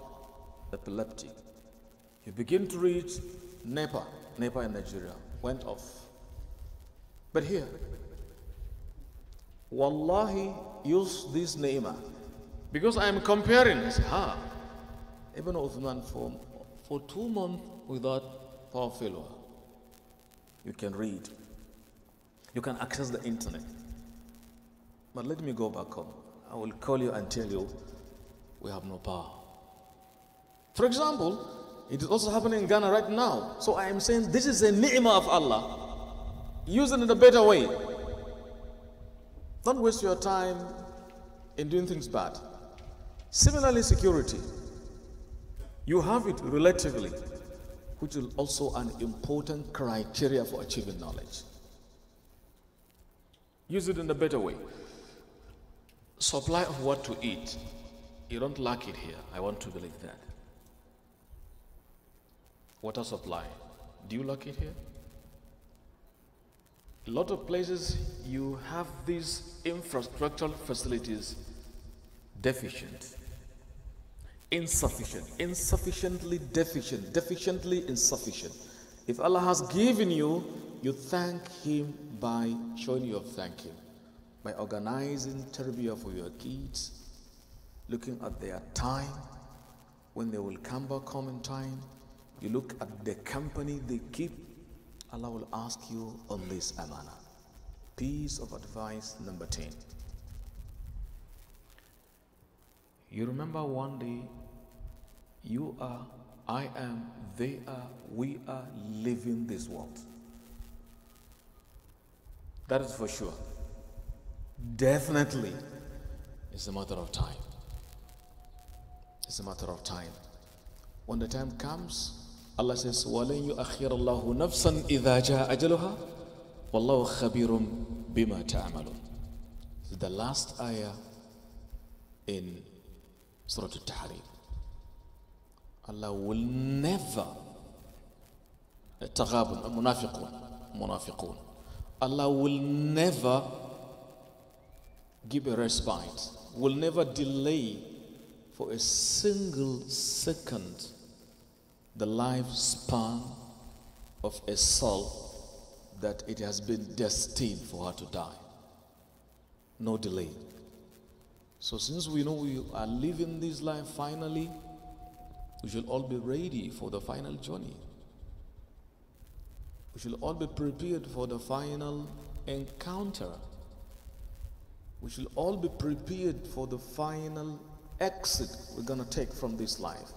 epileptic, you begin to read, NEPA in Nigeria went off. But here, wallahi, use this Neema. Because I am comparing, I say, Ibn Uthman for 2 months without power failure. You can read. You can access the internet. But let me go back home. I will call you and tell you, we have no power. For example, it is also happening in Ghana right now. So I am saying this is a ni'mah of Allah. Use it in a better way. Don't waste your time in doing things bad. Similarly, security. You have it relatively, which is also an important criteria for achieving knowledge. Use it in a better way. Supply of what to eat. You don't lack it here. I want to believe that. Water supply. Do you lack it here? A lot of places you have these infrastructural facilities deficient, insufficient, insufficiently deficient, deficiently insufficient. If Allah has given you, you thank Him by showing your thank Him, by organizing tarbiyah for your kids, looking at their time, when they will come back home in time. You look at the company they keep. Allah will ask you on this amana. Piece of advice number 10. You remember one day, you are, I am, they are, we are leaving this world. That is for sure. Definitely, it's a matter of time. It's a matter of time. When the time comes, Allah says, وَلَنْ يُؤَخِّرَ اللَّهُ نَفْسًا إِذَا جَاءَ أَجَلُهَا وَاللَّهُ خَبِيرٌ بِمَا تَعْمَلُونَ. It's the last ayah in Surah Al-Tahrim. Allah will never تغابن المنافقون Allah will never give a respite, will never delay for a single second the lifespan of a soul that it has been destined for her to die. No delay. So since we know we are living this life finally, we should all be ready for the final journey. We should all be prepared for the final encounter. We should all be prepared for the final exit we're going to take from this life.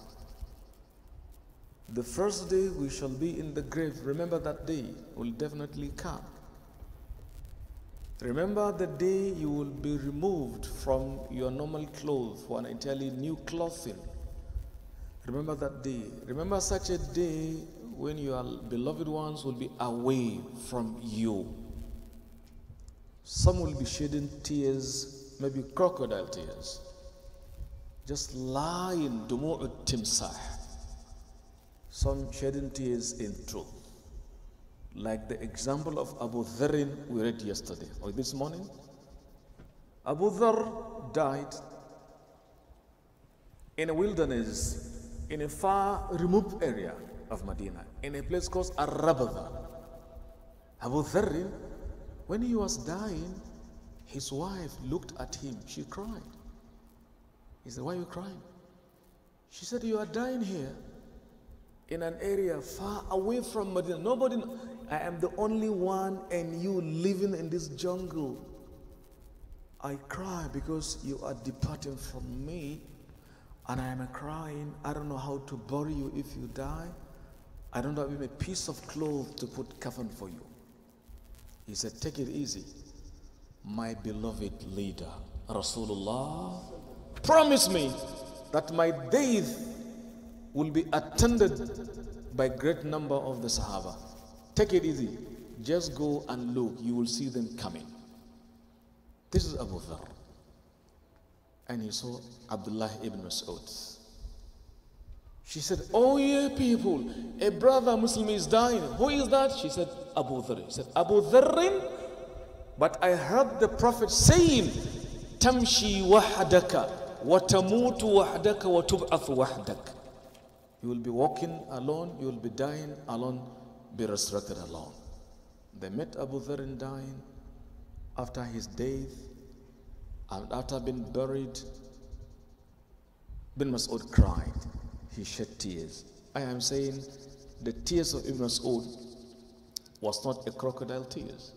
The first day we shall be in the grave. Remember that day will definitely come. Remember the day you will be removed from your normal clothes for an entirely new clothing. Remember that day. Remember such a day when your beloved ones will be away from you. Some will be shedding tears, maybe crocodile tears. Just lying, dumu'u timsah. Some shedding tears in truth. Like the example of Abu Dharr we read yesterday or this morning. Abu Dharr died in a wilderness, in a far removed area of Medina, in a place called Ar-Rabada. Abu Dharr, when he was dying, his wife looked at him. She cried. He said, "Why are you crying?" She said, "You are dying here in an area far away from Medina. Nobody, I am the only one and you living in this jungle. I cry because you are departing from me and I am crying. I don't know how to bury you if you die. I don't have even a piece of cloth to put coffin for you." He said, "Take it easy. My beloved leader, Rasulullah, promise me that my death will be attended by great number of the Sahaba. Take it easy. Just go and look. You will see them coming." This is Abu Dharr. And he saw Abdullah ibn Mas'ud. She said, "Oh yeah, people, a brother Muslim is dying. Who is that?" She said, "Abu Dharr." He said, "Abu Dharr? But I heard the Prophet saying, Tamshi wahdaka wa tamutu wahdaka wa tub'athu wahdak." You will be walking alone, you will be dying alone, be resurrected alone. They met Abu Dharr dying after his death, and after being buried, Ibn Mas'ud cried. He shed tears. I am saying the tears of Ibn Mas'ud was not a crocodile tears.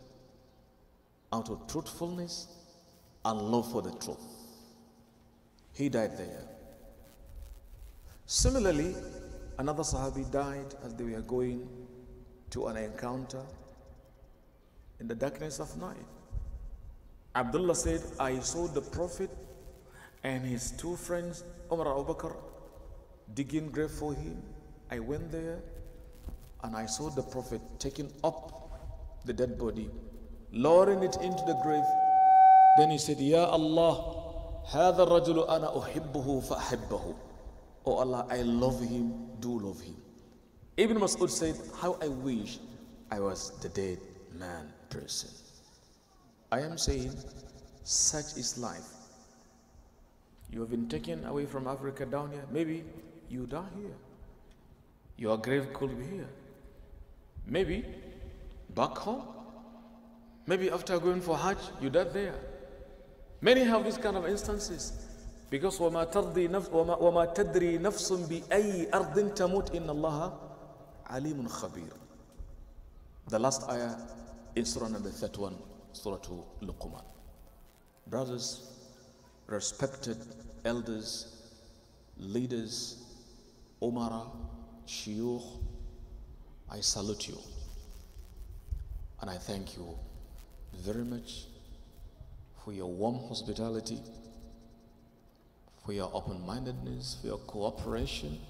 Out of truthfulness and love for the truth. He died there. Similarly, another Sahabi died as they were going to an encounter in the darkness of night. Abdullah said, "I saw the Prophet and his two friends, Umar and Abu Bakr, digging grave for him. I went there and I saw the Prophet taking up the dead body, lowering it into the grave. Then he said, Ya Allah, هذا الرجل أنا أحبه فأحبه. Oh Allah, I love him, do love him." Ibn Mas'ud said, "How I wish I was the dead man person." I am saying, such is life. You have been taken away from Africa down here. Maybe you die here. Your grave could be here. Maybe back home. Maybe after going for Hajj, you died there. Many have these kind of instances. Because وَمَا تَدْرِي نَفْسٌ بِأَيِّ أَرْضٍ تَمُوتْ إِنَّ اللَّهَ عَلِيمٌ خَبِيرٌ. The last ayah in Surah number 31, Surah Luqman. Brothers, respected elders, leaders, Umara, Shuyukh, I salute you. And I thank you very much for your warm hospitality, for your open-mindedness, for your cooperation.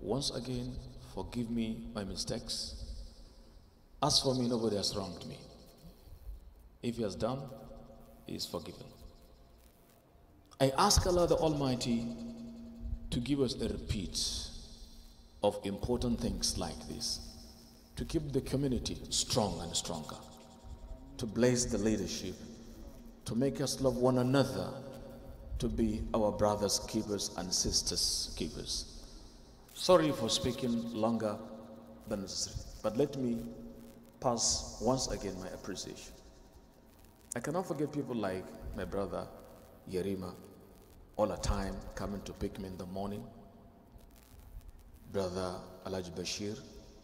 Once again, forgive me my mistakes. As for me, nobody has wronged me. If he has done, he is forgiven. I ask Allah the Almighty to give us a repeat of important things like this, to keep the community strong and stronger, to bless the leadership, to make us love one another, to be our brothers keepers and sisters keepers. Sorry for speaking longer than necessary, but let me pass once again my appreciation. I cannot forget people like my brother Yerima, all the time coming to pick me in the morning. Brother Alaj Bashir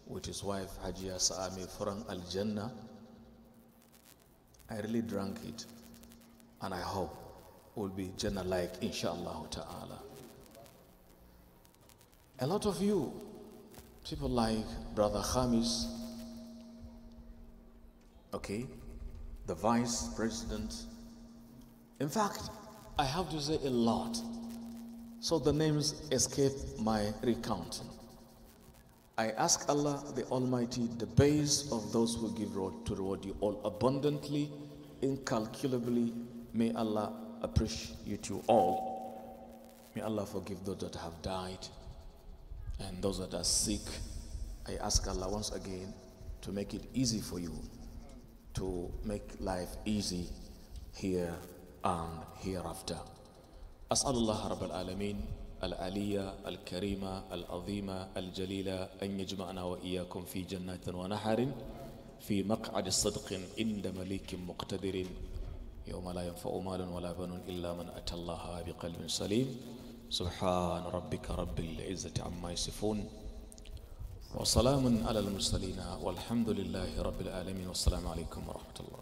with his wife Hajia Saami Farang Al Jannah. I really drank it, and I hope will be Jannah-like, inshallah ta'ala. A lot of you, people like Brother Khamis, okay, the Vice President. In fact, I have to say a lot, so the names escape my recounting. I ask Allah the Almighty, the base of those who give to reward you all abundantly, incalculably. May Allah appreciate you all. May Allah forgive those that have died and those that are sick. I ask Allah once again to make it easy for you, to make life easy here and hereafter. أسأل الله رب العالمين العلية الكريمة العظيمة الجليلة أن يجمعنا وإياكم في جنات ونحر في مقعد صدق عند مليك مقتدر يوم لا ينفع مال ولا بنون إلا من أتى الله بقلب سليم. سبحان ربك رب العزة عما يصفون وسلام على المرسلين والحمد لله رب العالمين والسلام عليكم ورحمة الله.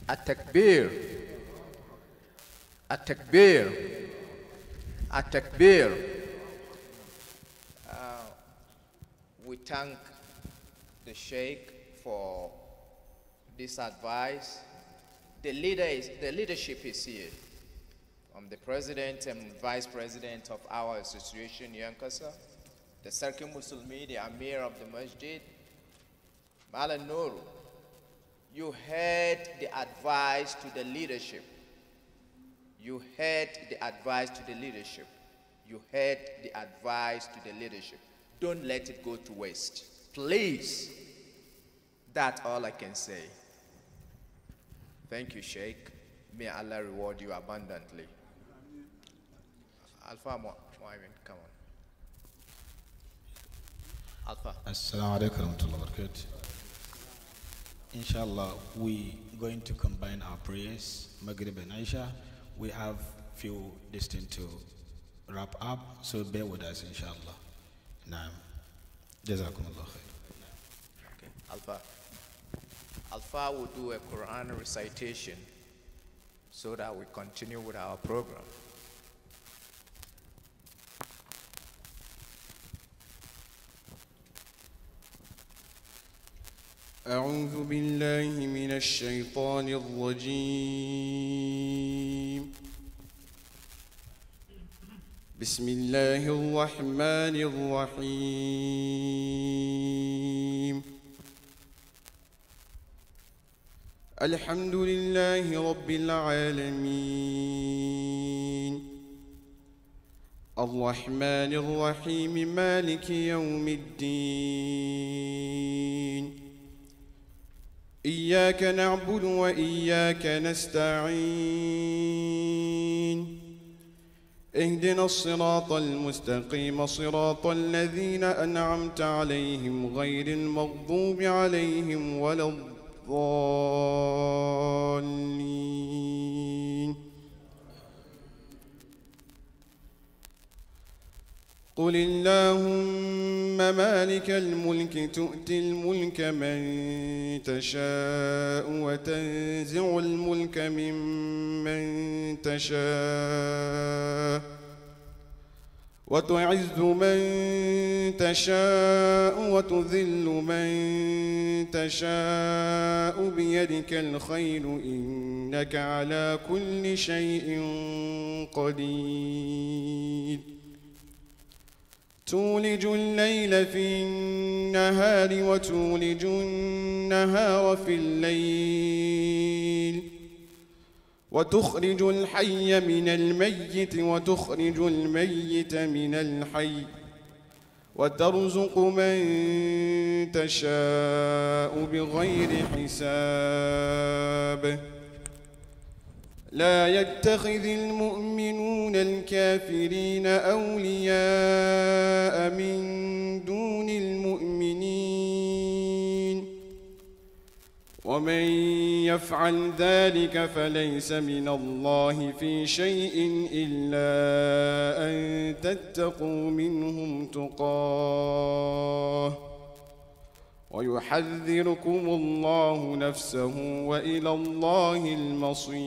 التكبير التكبير التكبير. We thank the Sheikh for this advice. The leadership is here. I'm the president and vice president of our association, Yankasa, the Sarki Musulmi, the Amir of the Masjid, Mala Nuru. You heard the advice to the leadership. You heard the advice to the leadership. You heard the advice to the leadership. Don't let it go to waste. Please. That's all I can say. Thank you, Sheikh. May Allah reward you abundantly. Alpha, come on. Alpha. Assalamu alaikum warahmatullahi wabarakatuh. Inshallah, we going to combine our prayers, Maghrib and Isha. We have few distant to wrap up, so bear with us, inshallah. Naam. Jazakumullah khair. Okay, Alpha. Alpha will do a Quran recitation so that we continue with our program. أعوذ بالله من الشيطان الرجيم. بسم الله الرحمن الرحيم. الحمد لله رب العالمين الرحمن الرحيم مالك يوم الدين إياك نعبد وإياك نستعين اهدنا الصراط المستقيم صراط الذين أنعمت عليهم غير المغضوب عليهم ولا الضالين. قل اللهم مالك الملك تؤتي الملك من تشاء وتنزع الملك ممن تشاء وتعز من تشاء وتذل من تشاء بيدك الخير إنك على كل شيء قدير. تولج الليل في النهار وتولج النهار في الليل وتخرج الحي من الميت وتخرج الميت من الحي وترزق من تشاء بغير حساب لا يتخذ المؤمنون الكافرين أولياء من دون المؤمنين ومن يفعل ذلك فليس من الله في شيء إلا أن تتقوا منهم تقاه ويحذركم الله نفسه وإلى الله المصير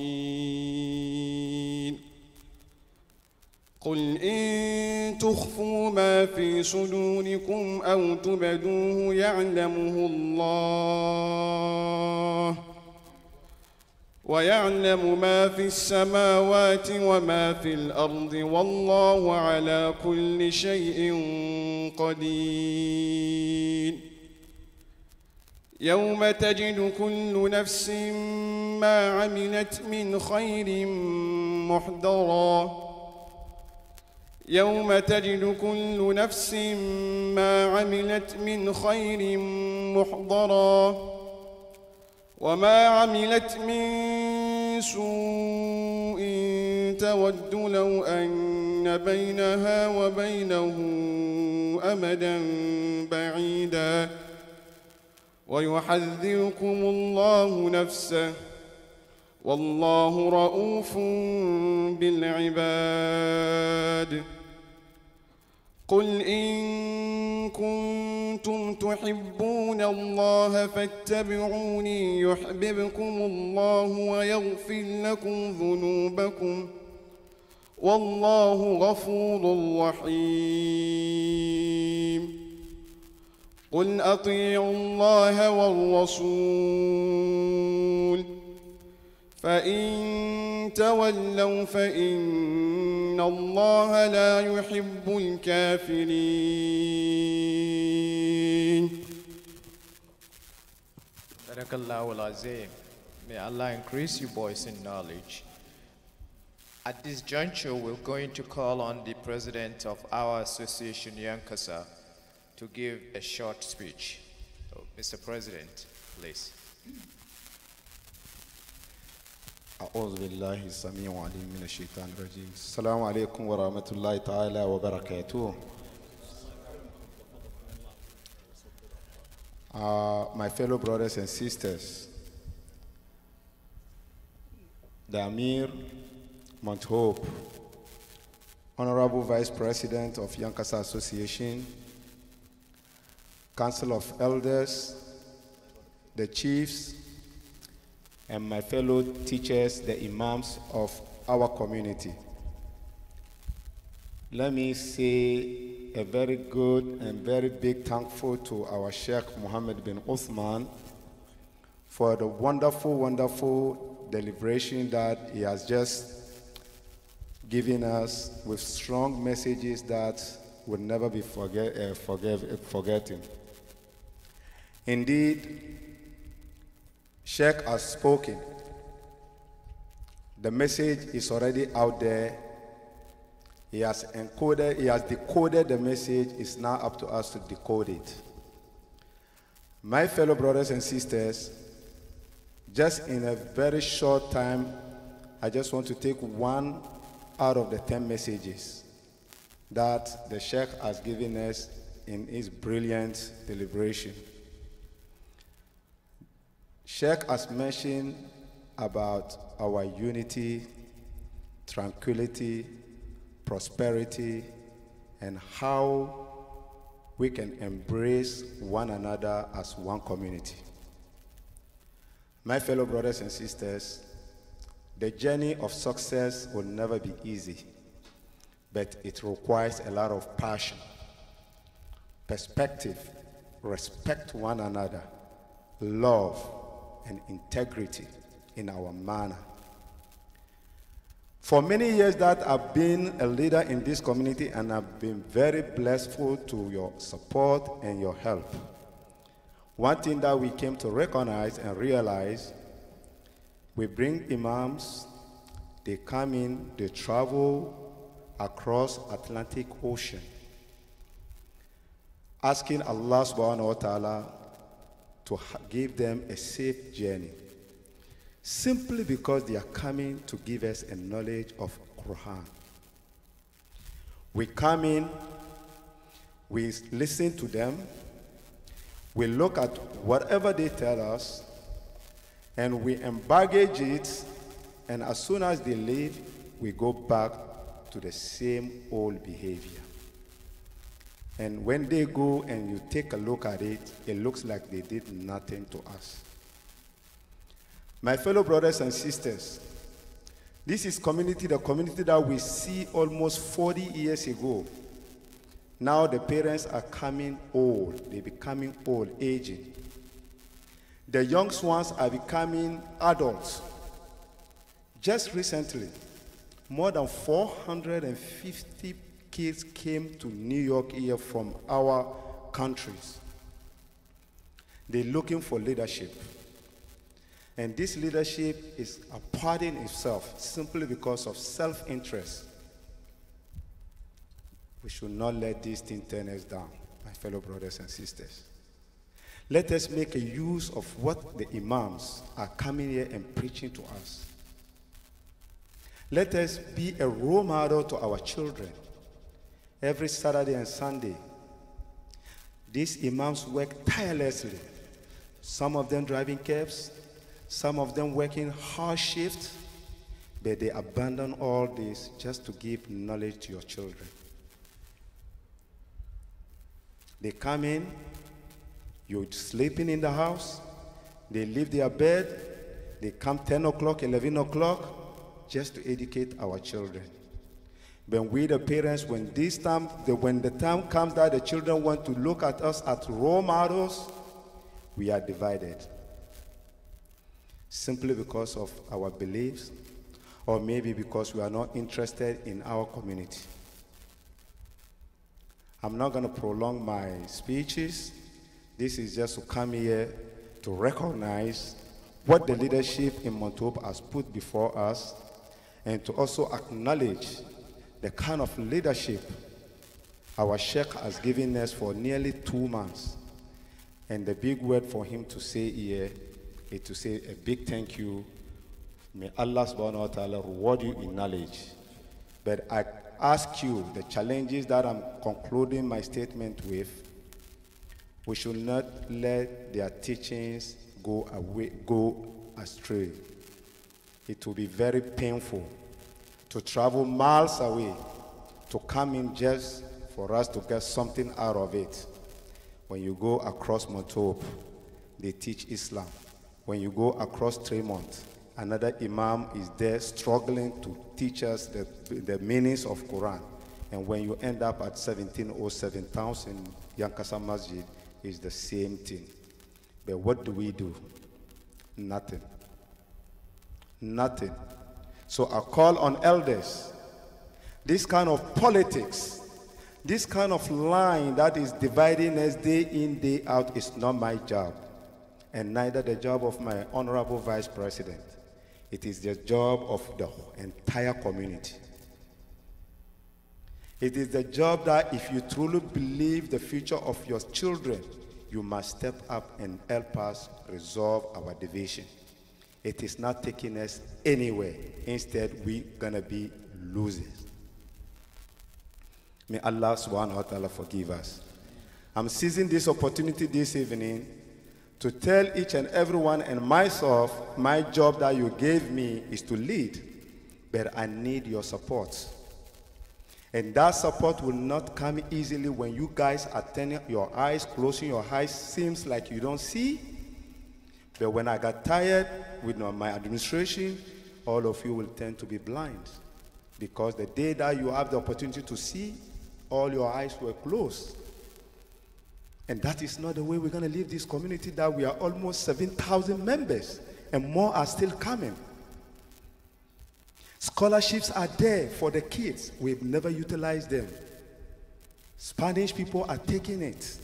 قل إن تخفوا ما في صدوركم أو تبدوه يعلمه الله ويعلم ما في السماوات وما في الأرض والله على كل شيء قدير يوم تجد كل نفس ما عملت من خير محضرا يوم تجد كل نفس ما عملت من خير محضرا وما عملت من سوء تود لو أن بينها وبينه أمدا بعيدا ويحذركم الله نفسه والله رؤوف بالعباد قل إن كنتم تحبون الله فاتبعوني يحببكم الله ويغفر لكم ذنوبكم والله غفور رحيم قل أطيعوا الله والرسول فإن تولوا فإن الله لا يحب الكافرين. Barakallahu al-Azim. May Allah increase you boys in knowledge. At this juncture, we're going to call on the president of our association, Yankasa, to give a short speech. So, Mr. President, please. أعوذ بالله السميع العليم من الشيطان الرجيم. السلام عليكم ورحمة الله تعالى وبركاته. My fellow brothers and sisters, the Amir, Mount Hope, Honorable Vice President of Yankasa Association, Council of Elders, the chiefs, and my fellow teachers, the imams of our community. Let me say a very good and very big thankful to our Sheikh Muhammad bin Uthman for the wonderful, wonderful deliberation that he has just given us with strong messages that will never be forgotten. Indeed, Sheikh has spoken. The message is already out there. He has encoded, he has decoded the message. It's now up to us to decode it. My fellow brothers and sisters, just in a very short time, I just want to take one out of the 10 messages that the Sheikh has given us in his brilliant deliberation. Sheikh has mentioned about our unity, tranquility, prosperity, and how we can embrace one another as one community. My fellow brothers and sisters, the journey of success will never be easy, but it requires a lot of passion, perspective, respect one another, love, and integrity in our manner. For many years that I've been a leader in this community, and I've been very blessful to your support and your help. One thing that we came to recognize and realize, we bring imams, they come in, they travel across Atlantic Ocean, asking Allah subhanahu wa ta'ala to give them a safe journey, simply because they are coming to give us a knowledge of Quran. We come in, we listen to them, we look at whatever they tell us, and we embaggage it, and as soon as they leave, we go back to the same old behavior. And when they go and you take a look at it, it looks like they did nothing to us. My fellow brothers and sisters, this is the community that we see almost 40 years ago. Now the parents are coming old. They're becoming old, aging. The young ones are becoming adults. Just recently, more than 450 kids came to New York here from our countries. They're looking for leadership. And this leadership is apparting itself simply because of self-interest. We should not let these things turn us down, my fellow brothers and sisters. Let us make a use of what the imams are coming here and preaching to us. Let us be a role model to our children. Every Saturday and Sunday, these imams work tirelessly. Some of them driving cabs, some of them working hard shifts, but they abandon all this just to give knowledge to your children. They come in, you're sleeping in the house, they leave their bed, they come 10 o'clock, 11 o'clock, just to educate our children. But we, the parents, when the time comes that the children want to look at us as role models, we are divided. Simply because of our beliefs, or maybe because we are not interested in our community. I'm not going to prolong my speeches. This is just to come here to recognize what the leadership in Montaube has put before us, and to also acknowledge the kind of leadership our Sheikh has given us for nearly 2 months. And the big word for him to say here is to say a big thank you. May Allah subhanahu wa ta'ala reward you in knowledge. But I ask you, the challenges that I'm concluding my statement with, we should not let their teachings go astray. It will be very painful to travel miles away to come in just for us to get something out of it. When you go across Montaube, they teach Islam. When you go across Tremont, another imam is there struggling to teach us the meanings of Quran. And when you end up at 1707 Townsend Yankasa Masjid, it's the same thing. But what do? Nothing. Nothing. So I call on elders. This kind of politics, this kind of line that is dividing us day in, day out is not my job. And neither the job of my honorable vice president. It is the job of the entire community. It is the job that if you truly believe the future of your children, you must step up and help us resolve our division. It is not taking us anywhere. Instead, we're going to be losers. May Allah subhanahu wa ta'ala forgive us. I'm seizing this opportunity this evening to tell each and everyone and myself, my job that you gave me is to lead, but I need your support. And that support will not come easily when you guys are turning your eyes, closing your eyes, seems like you don't see. But when I got tired with my administration, all of you will tend to be blind. Because the day that you have the opportunity to see, all your eyes were closed. And that is not the way we're going to leave this community, that we are almost 7,000 members, and more are still coming. Scholarships are there for the kids. We've never utilized them. Spanish people are taking it.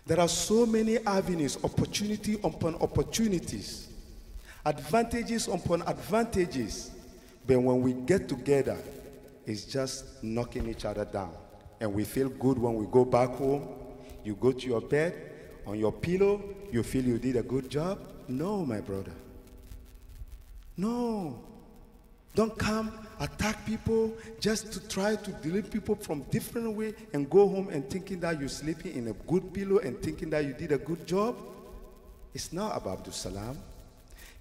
There are so many avenues, opportunity upon opportunities, advantages upon advantages. But when we get together, it's just knocking each other down. And we feel good when we go back home. You go to your bed, on your pillow, you feel you did a good job. No, my brother. No. Don't come, attack people, just to try to delete people from different way and go home and thinking that you're sleeping in a good pillow and thinking that you did a good job. It's not about Abdul Salam.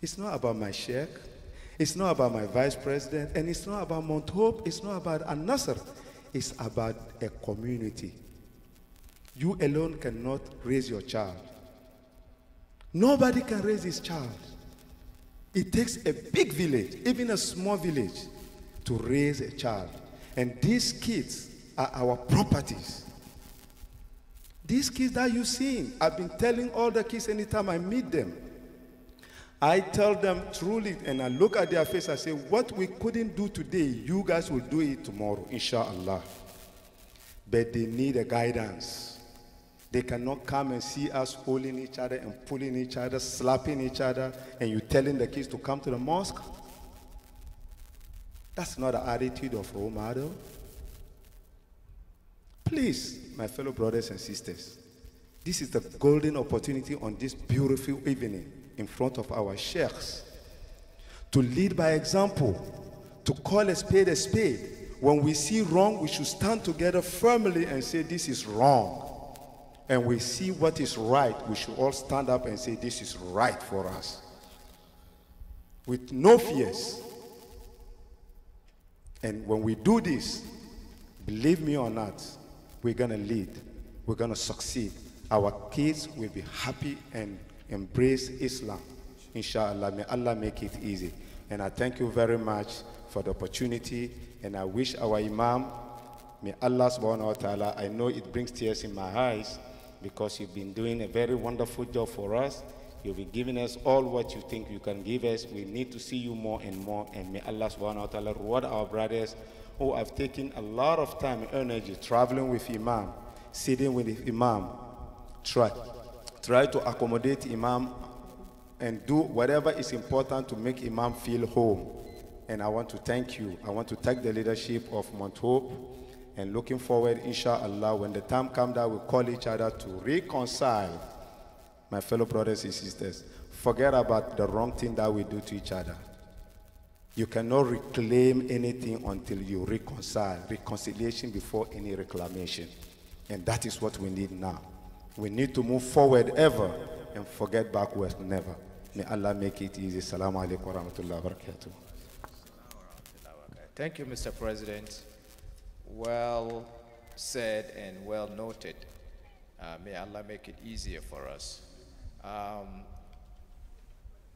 It's not about my Sheikh. It's not about my vice president. And it's not about Mount Hope. It's not about Al-Nasr. It's about a community. You alone cannot raise your child. Nobody can raise his child. It takes a big village, even a small village, to raise a child. And these kids are our properties. These kids that you see, I've been telling all the kids anytime I meet them, I tell them truly, and I look at their face, I say, what we couldn't do today, you guys will do it tomorrow, inshallah. But they need a guidance. They cannot come and see us holding each other and pulling each other, slapping each other, and you telling the kids to come to the mosque. That's not the attitude of role model. Please, my fellow brothers and sisters, this is the golden opportunity on this beautiful evening in front of our sheikhs to lead by example, to call a spade a spade. When we see wrong, we should stand together firmly and say this is wrong. And we see what is right, we should all stand up and say this is right for us. With no fears. And when we do this, believe me or not, we're going to lead. We're going to succeed. Our kids will be happy and embrace Islam. Inshallah, may Allah make it easy. And I thank you very much for the opportunity. And I wish our Imam, may Allah subhanahu wa ta'ala, I know it brings tears in my eyes because you've been doing a very wonderful job for us. You'll be giving us all what you think you can give us. We need to see you more and more. And may Allah subhanahu wa ta'ala reward our brothers who have taken a lot of time and energy traveling with Imam, sitting with the Imam. Try to accommodate Imam and do whatever is important to make Imam feel home. And I want to thank you. I want to thank the leadership of Mount Hope, and looking forward, inshallah, when the time comes that we call each other to reconcile, my fellow brothers and sisters, forget about the wrong thing that we do to each other. You cannot reclaim anything until you reconcile. Reconciliation before any reclamation. And that is what we need now. We need to move forward ever and forget backwards never. May Allah make it easy. Assalamu alaikum wa rahmatullahi wa barakatuh. Thank you, Mr. President. Well said and well noted. May Allah make it easier for us.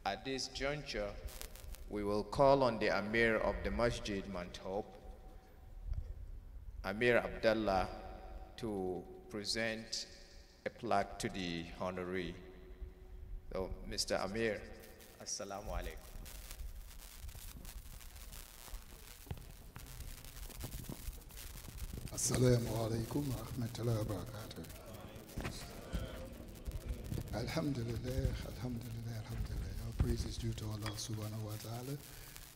At this juncture, we will call on the Amir of the Masjid Mount Hope, Amir Abdullah, to present a plaque to the honoree. So, Mr. Amir, Assalamu alaikum. Assalamu alaikum wa rahmatullahi wa barakatuh. Alhamdulillah, alhamdulillah, alhamdulillah. All praise is due to Allah subhanahu wa ta'ala.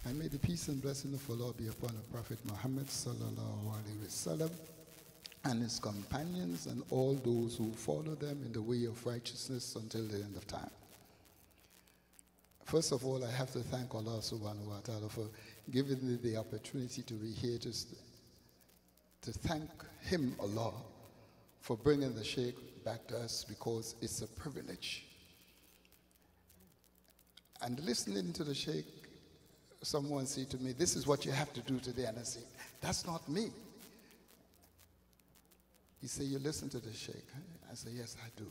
And may the peace and blessing of Allah be upon the Prophet Muhammad sallallahu alaihi wasallam and his companions and all those who follow them in the way of righteousness until the end of time. First of all, I have to thank Allah subhanahu wa ta'ala for giving me the opportunity to be here to thank him, Allah, for bringing the Sheikh back to us, because it's a privilege. And listening to the Sheikh, someone said to me, this is what you have to do today. And I said, that's not me. He said, you listen to the Sheikh. I said, yes, I do.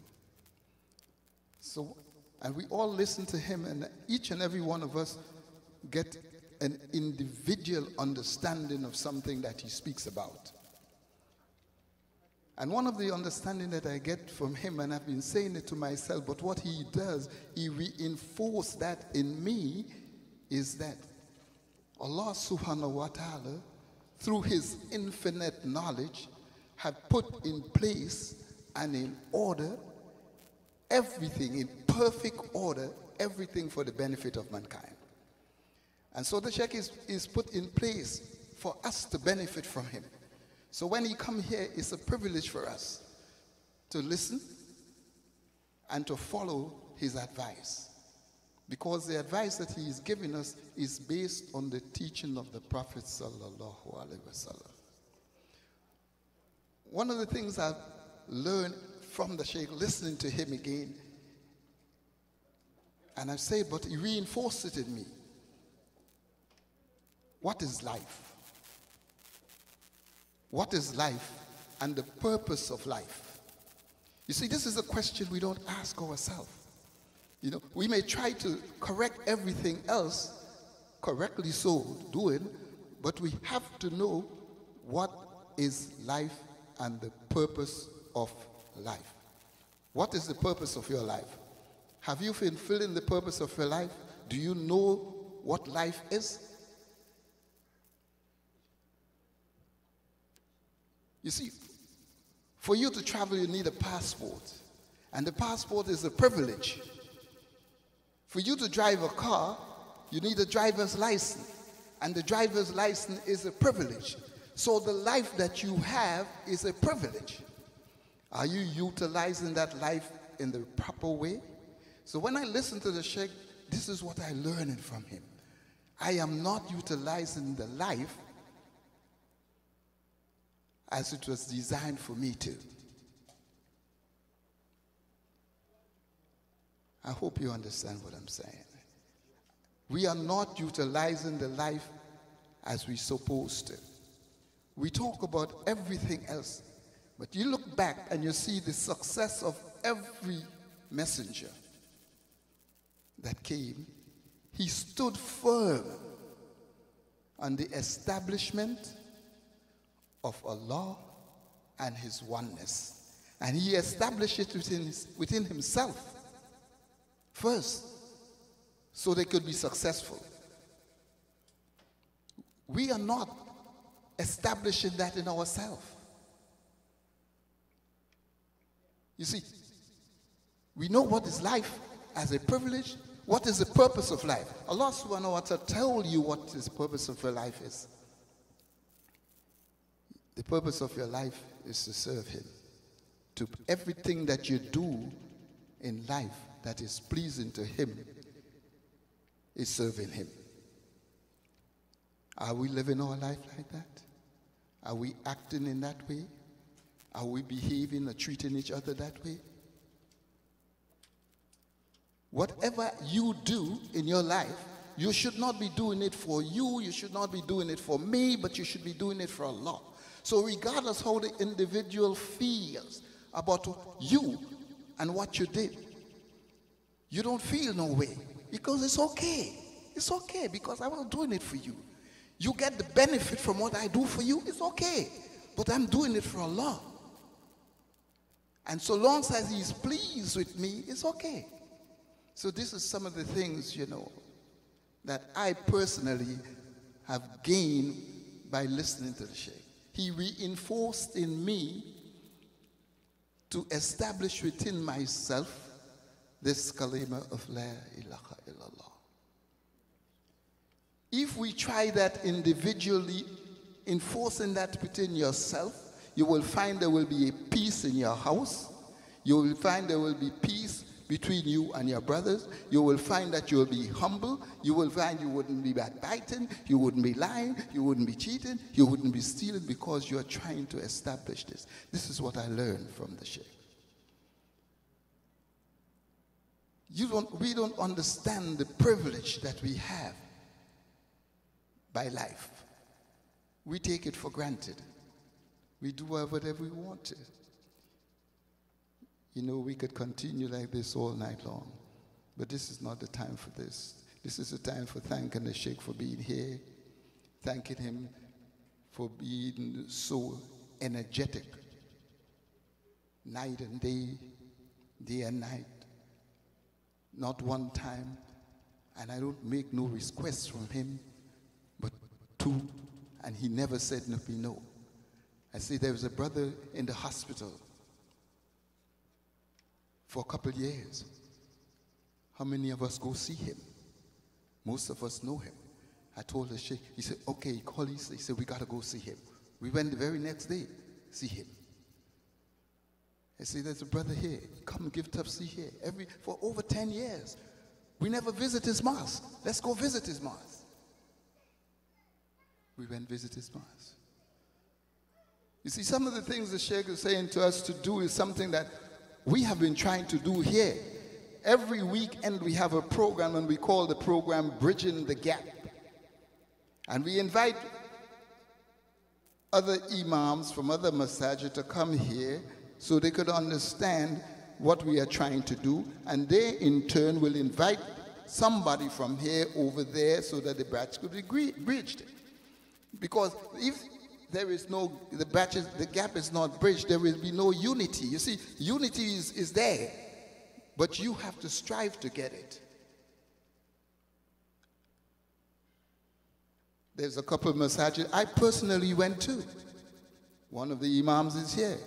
So, and we all listen to him, and each and every one of us get an individual understanding of something that he speaks about. And one of the understanding that I get from him, and I've been saying it to myself, but what he does, he reinforces that in me, is that Allah subhanahu wa ta'ala, through his infinite knowledge, have put in place and in order everything, in perfect order, everything for the benefit of mankind. And so the Sheikh is put in place for us to benefit from him. So when he come here, it's a privilege for us to listen and to follow his advice. Because the advice that he is giving us is based on the teaching of the Prophet sallallahu alaihi wasallam. One of the things I've learned from the Sheikh, listening to him again, and I've said, but he reinforced it in me. What is life? What is life and the purpose of life? You see, this is a question we don't ask ourselves. You know, we may try to correct everything else, correctly so doing, but we have to know what is life and the purpose of life. What is the purpose of your life? Have you been fulfilling the purpose of your life? Do you know what life is? You see, for you to travel, you need a passport. And the passport is a privilege. For you to drive a car, you need a driver's license. And the driver's license is a privilege. So the life that you have is a privilege. Are you utilizing that life in the proper way? So when I listen to the Sheikh, this is what I'm learning from him. I am not utilizing the life as it was designed for me to. I hope you understand what I'm saying. We are not utilizing the life as we're supposed to. We talk about everything else, but you look back and you see the success of every messenger that came. He stood firm on the establishment of Allah and his oneness. And he established it within himself first, so they could be successful. We are not establishing that in ourselves. You see, we know what is life as a privilege. What is the purpose of life? Allah subhanahu wa ta'ala tell you what the purpose of your life is. The purpose of your life is to serve him. To everything that you do in life that is pleasing to him is serving him. Are we living our life like that? Are we acting in that way? Are we behaving or treating each other that way? Whatever you do in your life, you should not be doing it for you, you should not be doing it for me, but you should be doing it for Allah. So regardless how the individual feels about you and what you did, you don't feel no way, because it's okay. It's okay, because I was doing it for you. You get the benefit from what I do for you, it's okay. But I'm doing it for Allah. And so long as he's pleased with me, it's okay. So this is some of the things, you know, that I personally have gained by listening to the Sheikh. He reinforced in me to establish within myself this kalima of La ilaha illallah. If we try that individually, enforcing that within yourself, you will find there will be a peace in your house. You will find there will be peace between you and your brothers. You will find that you will be humble. You will find you wouldn't be backbiting. You wouldn't be lying. You wouldn't be cheating. You wouldn't be stealing, because you are trying to establish this. This is what I learned from the Sheikh. We don't understand the privilege that we have by life. We take it for granted. We do whatever we want to. You know, we could continue like this all night long, but this is not the time for this. This is the time for thanking the Sheikh for being here, thanking him for being so energetic, night and day, day and night, not one time, and I don't make no requests from him, but too, and he never said no. I say there was a brother in the hospital for a couple of years. How many of us go see him? Most of us know him. I told the Sheikh, he said, okay, he called, he said, we got to go see him. We went the very next day, see him. I said, there's a brother here. Come and give tafsir here. For over 10 years. We never visit his mosque. Let's go visit his mosque. We went visit his mosque. You see, some of the things the Sheikh is saying to us to do is something that we have been trying to do here. Every weekend we have a program, and we call the program Bridging the Gap. And we invite other imams from other masajid to come here so they could understand what we are trying to do, and they in turn will invite somebody from here over there so that the batch could be bridged. Because if there is the gap is not bridged, there will be no unity. You see, unity is there, but you have to strive to get it. There's a couple of masajid I personally went to. One of the imams is here.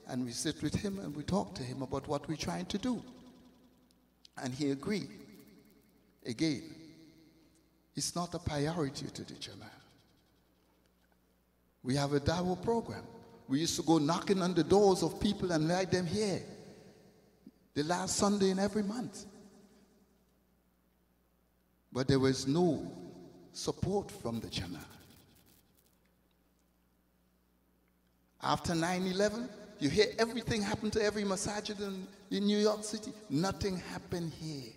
And we sit with him and we talk to him about what we're trying to do. And he agreed. Again, it's not a priority to the Jama'ah. We have a dawah program. We used to go knocking on the doors of people and invite them here. The last Sunday in every month. But there was no support from the Jama'ah. After 9/11, you hear everything happen to every masajid in New York City. Nothing happened here.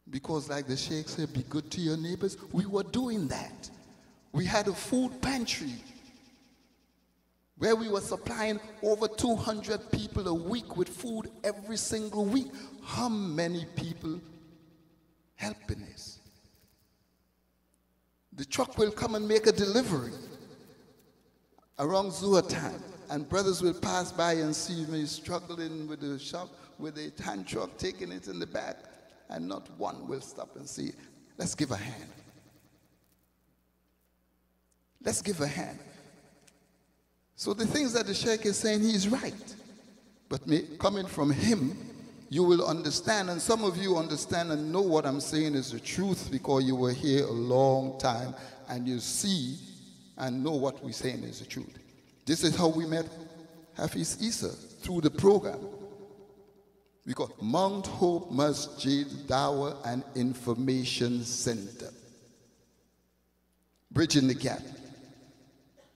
Because like the Sheikh said, be good to your neighbors. We were doing that. We had a food pantry where we were supplying over 200 people a week with food every single week. How many people helping us? The truck will come and make a delivery around Zuhr time, and brothers will pass by and see me struggling with the shop, with a hand truck, taking it in the back, and not one will stop and say, let's give a hand. Let's give a hand. So the things that the Sheikh is saying, he is right. But coming from him, you will understand, and some of you understand and know what I'm saying is the truth because you were here a long time and you see and know what we're saying is the truth. This is how we met Hafiz Isa, through the program. We call Mount Hope Masjid Dawah and Information Center. Bridging the Gap.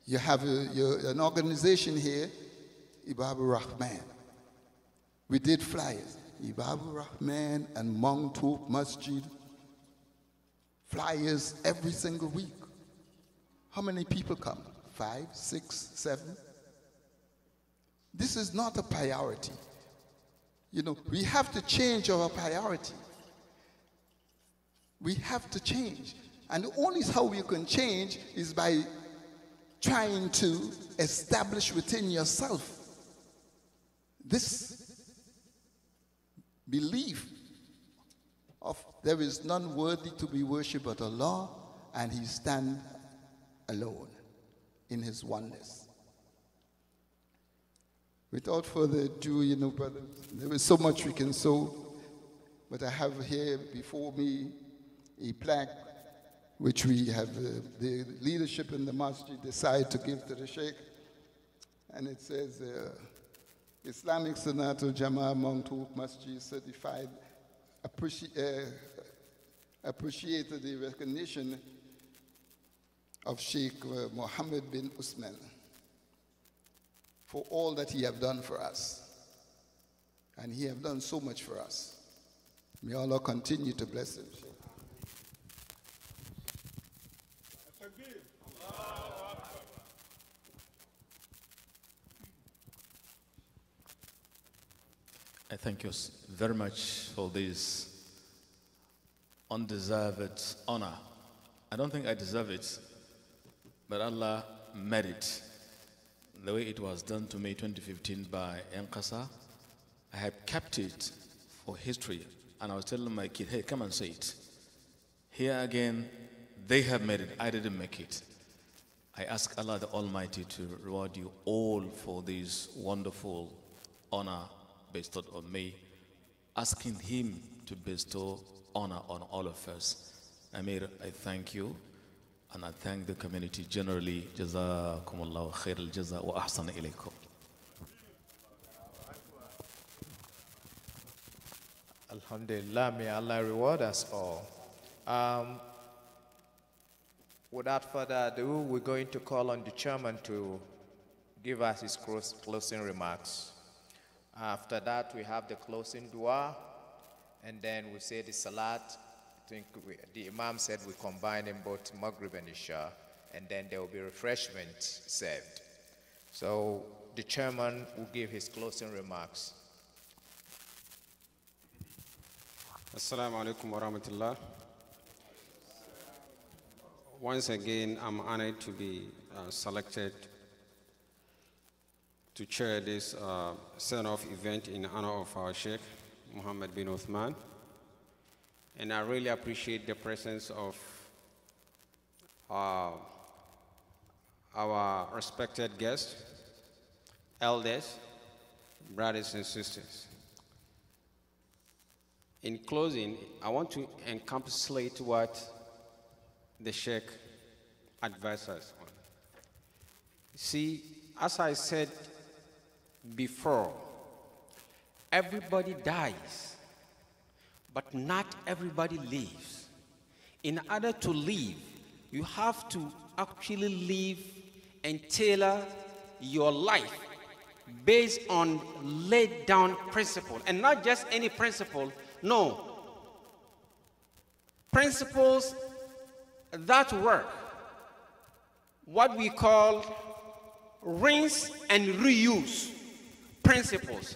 You have an organization here, Ibabur Rahman. We did flyers. Ibabur Rahman and Mount Hope Masjid. Flyers every single week. How many people come? 5, 6, 7? This is not a priority. You know, we have to change our priority. We have to change. And the only how we can change is by trying to establish within yourself this belief of there is none worthy to be worshipped but Allah, and He stands alone in His oneness. Without further ado, you know, brothers, there is so much we can sow, but I have here before me a plaque which we have the leadership in the masjid decide to give to the Sheikh, and it says Islamic Senator Jama'ah Mount Hope Masjid certified appreciated the recognition of Sheikh Mohammed bin Uthman for all that he have done for us. And he have done so much for us. May Allah continue to bless him. I thank you very much for this undeserved honor. I don't think I deserve it, but Allah made it. The way it was done to me 2015 by Nkasa, I have kept it for history. And I was telling my kid, hey, come and say it. Here again, They have made it. I didn't make it. I ask Allah the Almighty to reward you all for this wonderful honor bestowed on me, asking Him to bestow honor on all of us. Amir, I thank you, and I thank the community generally. Jazakumullahu khair al-jaza wa ahsana ilaykum. Alhamdulillah, may Allah reward us all. Without further ado, we're going to call on the chairman to give us his closing remarks. After that, we have the closing dua, and then we say the salat. I think the Imam said we combine in both Maghrib and Isha, and then there will be refreshment served. So the chairman will give his closing remarks. Assalamu alaikum wa rahmatullah. Once again, I'm honored to be selected to chair this send-off event in honor of our Sheikh, Muhammad bin Uthman. And I really appreciate the presence of our respected guests, elders, brothers and sisters. In closing, I want to encapsulate what the Sheikh advised us on. See, as I said before, everybody dies, but not everybody lives. In order to live, you have to actually live and tailor your life based on laid down principle, and not just any principle. No, principles that work, what we call rinse and reuse principles,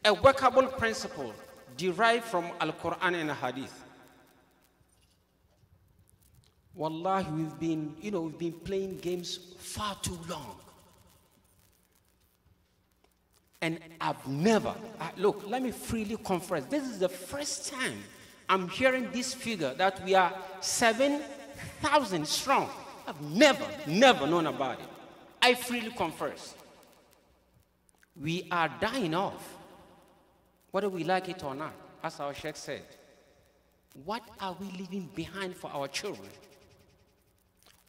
a workable principle derived from Al-Quran and Hadith. Wallahi, we've been playing games far too long. And I've never, look, let me freely confess, this is the first time I'm hearing this figure that we are 7,000 strong. I've never known about it. I freely confess. We are dying off, whether we like it or not, as our Sheikh said. What are we leaving behind for our children?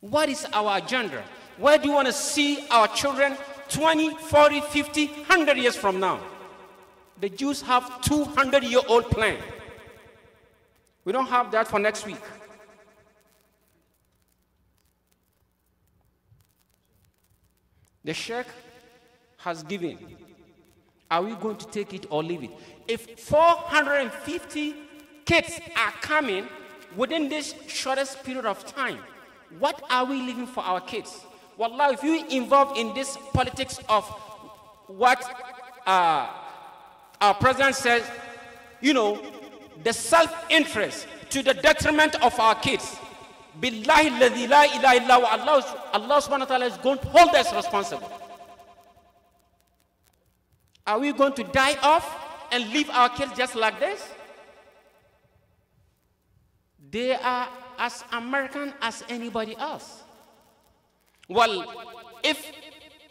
What is our agenda? Where do you want to see our children 20, 40, 50, 100 years from now? The Jews have 200-year-old plan. We don't have that for next week. The Sheikh has given. Are we going to take it or leave it? If 450 kids are coming within this shortest period of time, what are we leaving for our kids? Wallah, if you involve in this politics of what our president says, the self-interest to the detriment of our kids, billahi alladhi la ilaha illa huwa, Allah subhanahu wa ta'ala is going to hold us responsible. Are we going to die off and leave our kids just like this? They are as American as anybody else. Well, if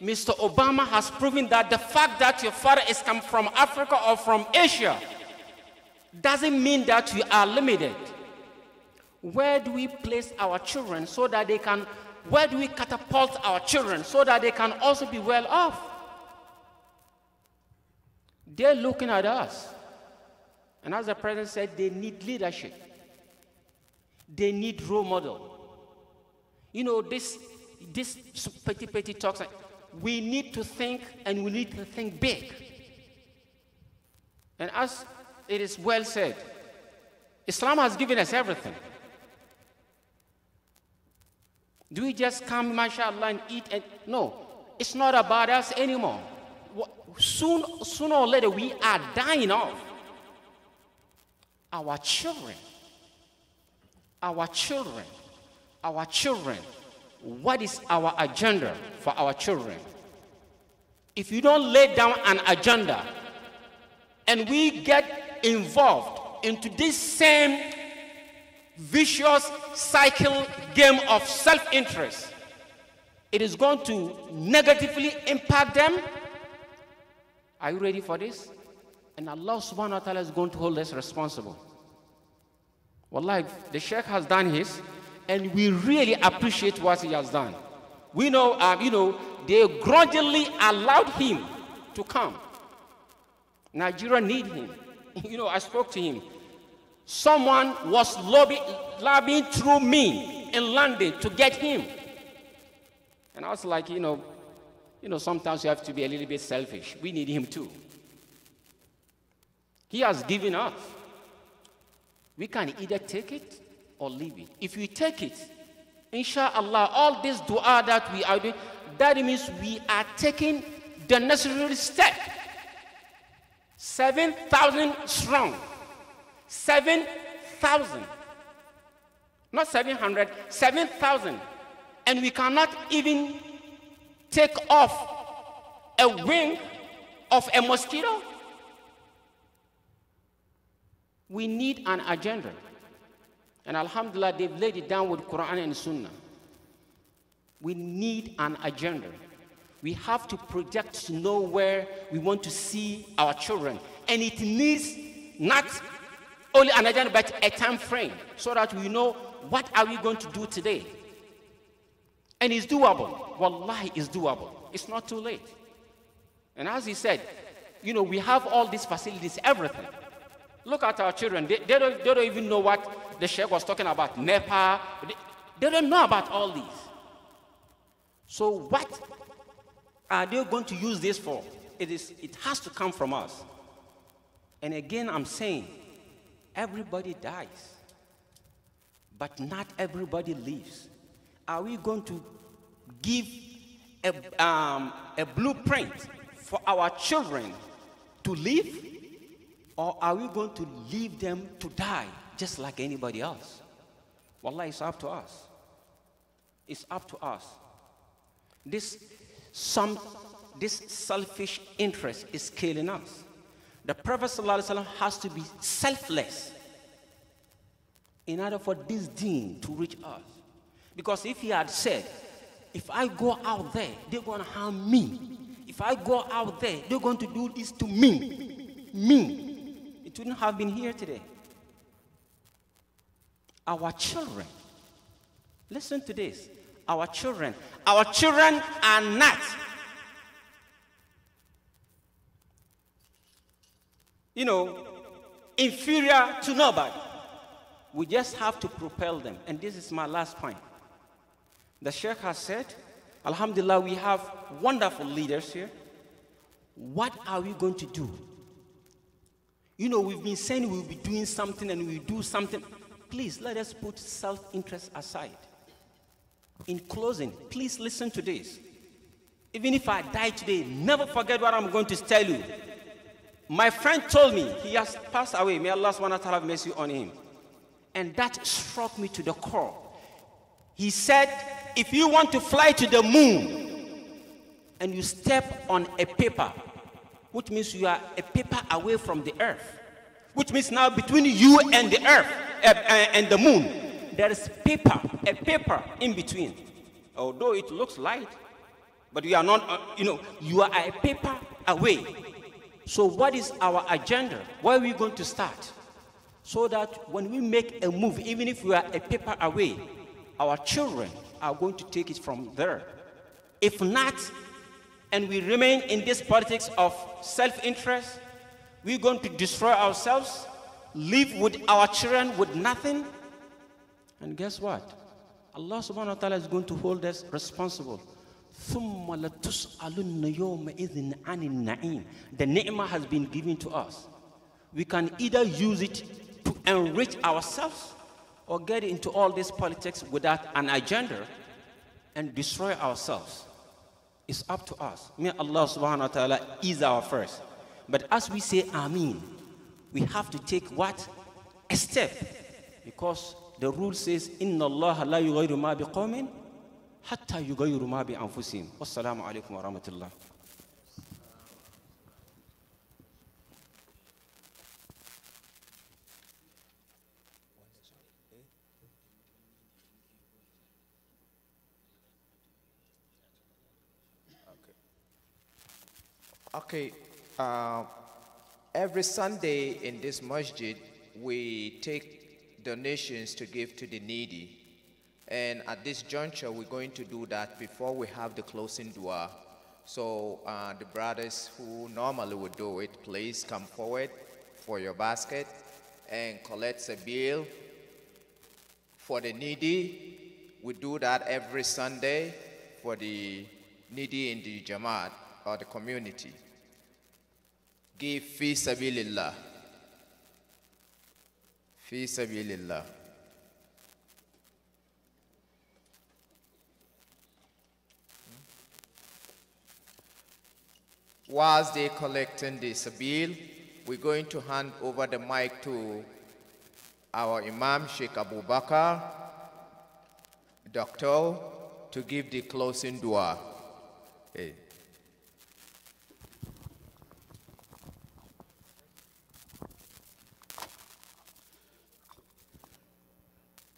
Mr. Obama has proven that the fact that your father is come from Africa or from Asia doesn't mean that we are limited. Where do we place our children so that they can, where do we catapult our children so that they can also be well off? They're looking at us. And as the president said, they need leadership. They need role model. This petty talks, we need to think, and we need to think big. And as it is well said, Islam has given us everything. Do we just come, mashallah, and eat? No, it's not about us anymore. Sooner or later, we are dying off. Our children. What is our agenda for our children? If you don't lay down an agenda and we get involved into this same vicious cycle game of self-interest. It is going to negatively impact them. Are you ready for this? And Allah subhanahu wa ta'ala is going to hold us responsible. Wallahi, the Sheikh has done his, and we really appreciate what he has done. We know, they grudgingly allowed him to come. Nigeria need him. I spoke to him. Someone was lobbying through me in London to get him. And I was like, sometimes you have to be a little bit selfish. We need him too. He has given us. We can either take it or leave it. If we take it, inshallah, all this dua that we are doing, that means we are taking the necessary step. 7,000 strong. 7,000. Not 700, 7,000. And we cannot even take off a wing of a mosquito. We need an agenda. And alhamdulillah, they've laid it down with Quran and Sunnah. We need an agenda. We have to project to know where we want to see our children. And it needs not only an agenda, but a time frame, so that we know what are we going to do today. And it's doable. Wallahi, it's doable. It's not too late. And as he said, we have all these facilities, everything. Look at our children. They don't even know what the Sheikh was talking about. NEPA. They don't know about all these. So what are they going to use this for? It has to come from us. And again, I'm saying, everybody dies, but not everybody lives. Are we going to give a blueprint for our children to live? Or are we going to leave them to die just like anybody else? Wallah, it's up to us. It's up to us. This selfish interest is killing us. The Prophet ﷺ has to be selfless in order for this deen to reach us. Because if he had said, if I go out there, they're going to harm me. If I go out there, they're going to do this to me. It wouldn't have been here today. Our children, listen to this. Our children are not inferior to nobody. We just have to propel them. And this is my last point. The Sheikh has said, alhamdulillah, we have wonderful leaders here. What are we going to do? We've been saying we'll be doing something and we'll do something. Please, let us put self-interest aside. In closing, please listen to this. Even if I die today, never forget what I'm going to tell you. My friend told me, he has passed away. May Allah subhanahu wa ta'ala have mercy on him. And that struck me to the core. He said, if you want to fly to the moon and you step on a paper, which means you are a paper away from the earth, which means now between you and the earth and the moon, there is a paper in between. Although it looks light, but you are not, you are a paper away. So what is our agenda? Where are we going to start? So that when we make a move, even if we are a paper away, our children are going to take it from there. If not, and we remain in this politics of self-interest, we're going to destroy ourselves, live with our children with nothing. And guess what? Allah subhanahu wa ta'ala is going to hold us responsible. The ni'mah has been given to us. We can either use it to enrich ourselves or get into all this politics without an agenda and destroy ourselves. It's up to us. May Allah subhanahu wa ta'ala is our first. But as we say Ameen, we have to take what? A step. Because the rule says, Inna Allah la yughayru ma biqawmin hatta yughayru ma bi anfusihim. Wassalamu alaikum wa rahmatullah. Okay. Every Sunday in this masjid, we take donations to give to the needy. And at this juncture, we're going to do that before we have the closing dua. So the brothers who normally would do it, please come forward for your basket and collect a bill for the needy. We do that every Sunday for the needy in the Jamaat or the community. Give fi sabilillah. Fi sabilillah. Whilst they're collecting the sabil, we're going to hand over the mic to our Imam, Sheikh Abu Bakr, Doctor, to give the closing dua. Hey.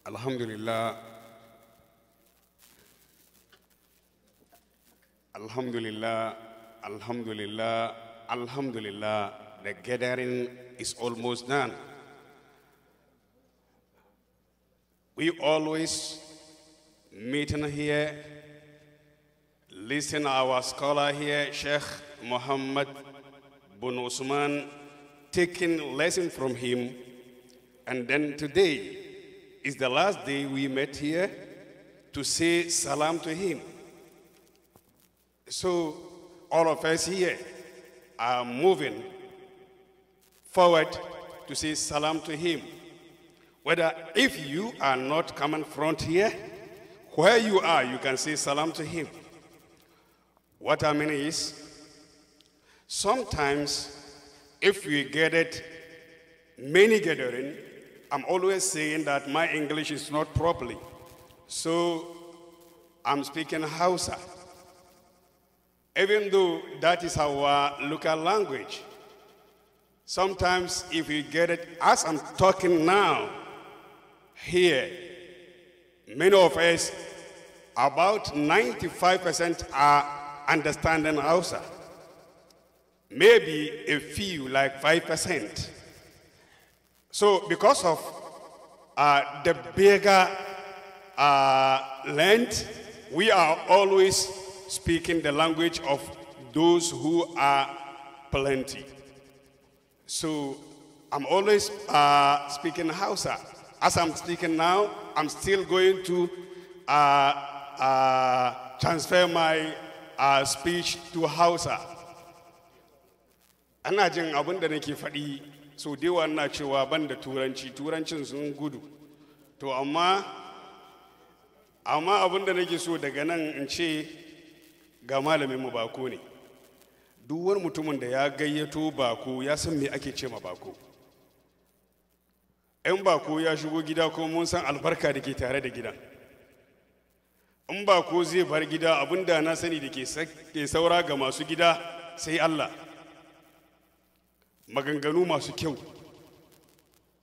Alhamdulillah. Alhamdulillah. Alhamdulillah. Alhamdulillah. The gathering is almost done. We always meeting here, listen to our scholar here, Sheikh Muhammad bin Uthman, taking lesson from him. And then today is the last day we met here to say salam to him. So all of us here are moving forward to say salam to him. Whether if you are not coming front here, where you are, you can say salam to him. What I mean is, sometimes if we get it, many gathering, I'm always saying that my English is not properly. So I'm speaking Hausa. Even though that is our local language. Sometimes if we get it, as I'm talking now, here, many of us, about 95% are understanding Hausa. Maybe a few, like 5%. So because of the bigger land, we are always speaking the language of those who are plenty. So I'm always speaking Hausa. As I'm speaking now, I'm still going to transfer my speech to Hausa. Ana jin abin da nake faɗi so da yawa ina cewa ban da turancin sun gudu. To amma abin da nake so daga nan in ce ga malamin mu bako ne. Duk wani mutumin da ya gayyato bako ya san me ake ce ma bako. In bako ya shigo gida ko mun san albarka da ke tare da gidan. In bako zai bar gida abinda na sani da ke saura ga masu gida sai Allah. Maganganu masu kyau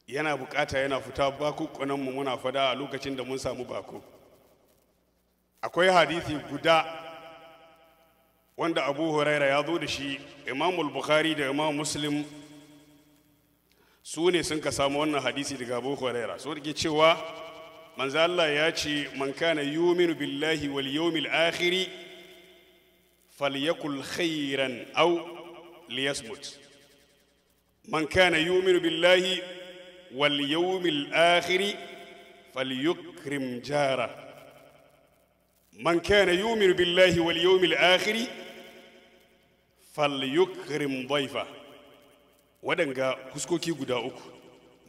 yana bukata yana fita bakukunanmu muna fada a lokacin da mun samu bako. Akwai hadisi guda wanda Abu Huraira ya zo da shi, Imam Bukhari da Imam Muslim su ne sun ka samu wannan hadisi daga Abu Huraira. So da ke cewa manzo Allah ya ce man kana yuminu billahi wal yawmil akhir falyakul khairan aw liyasmut. Man kana yuminu billahi wal yawmil akhir falyukrim jara. Man kana yuminu billahi wal yawmil akhir falyukrim dayfa. Wadanga kuskoki guda uku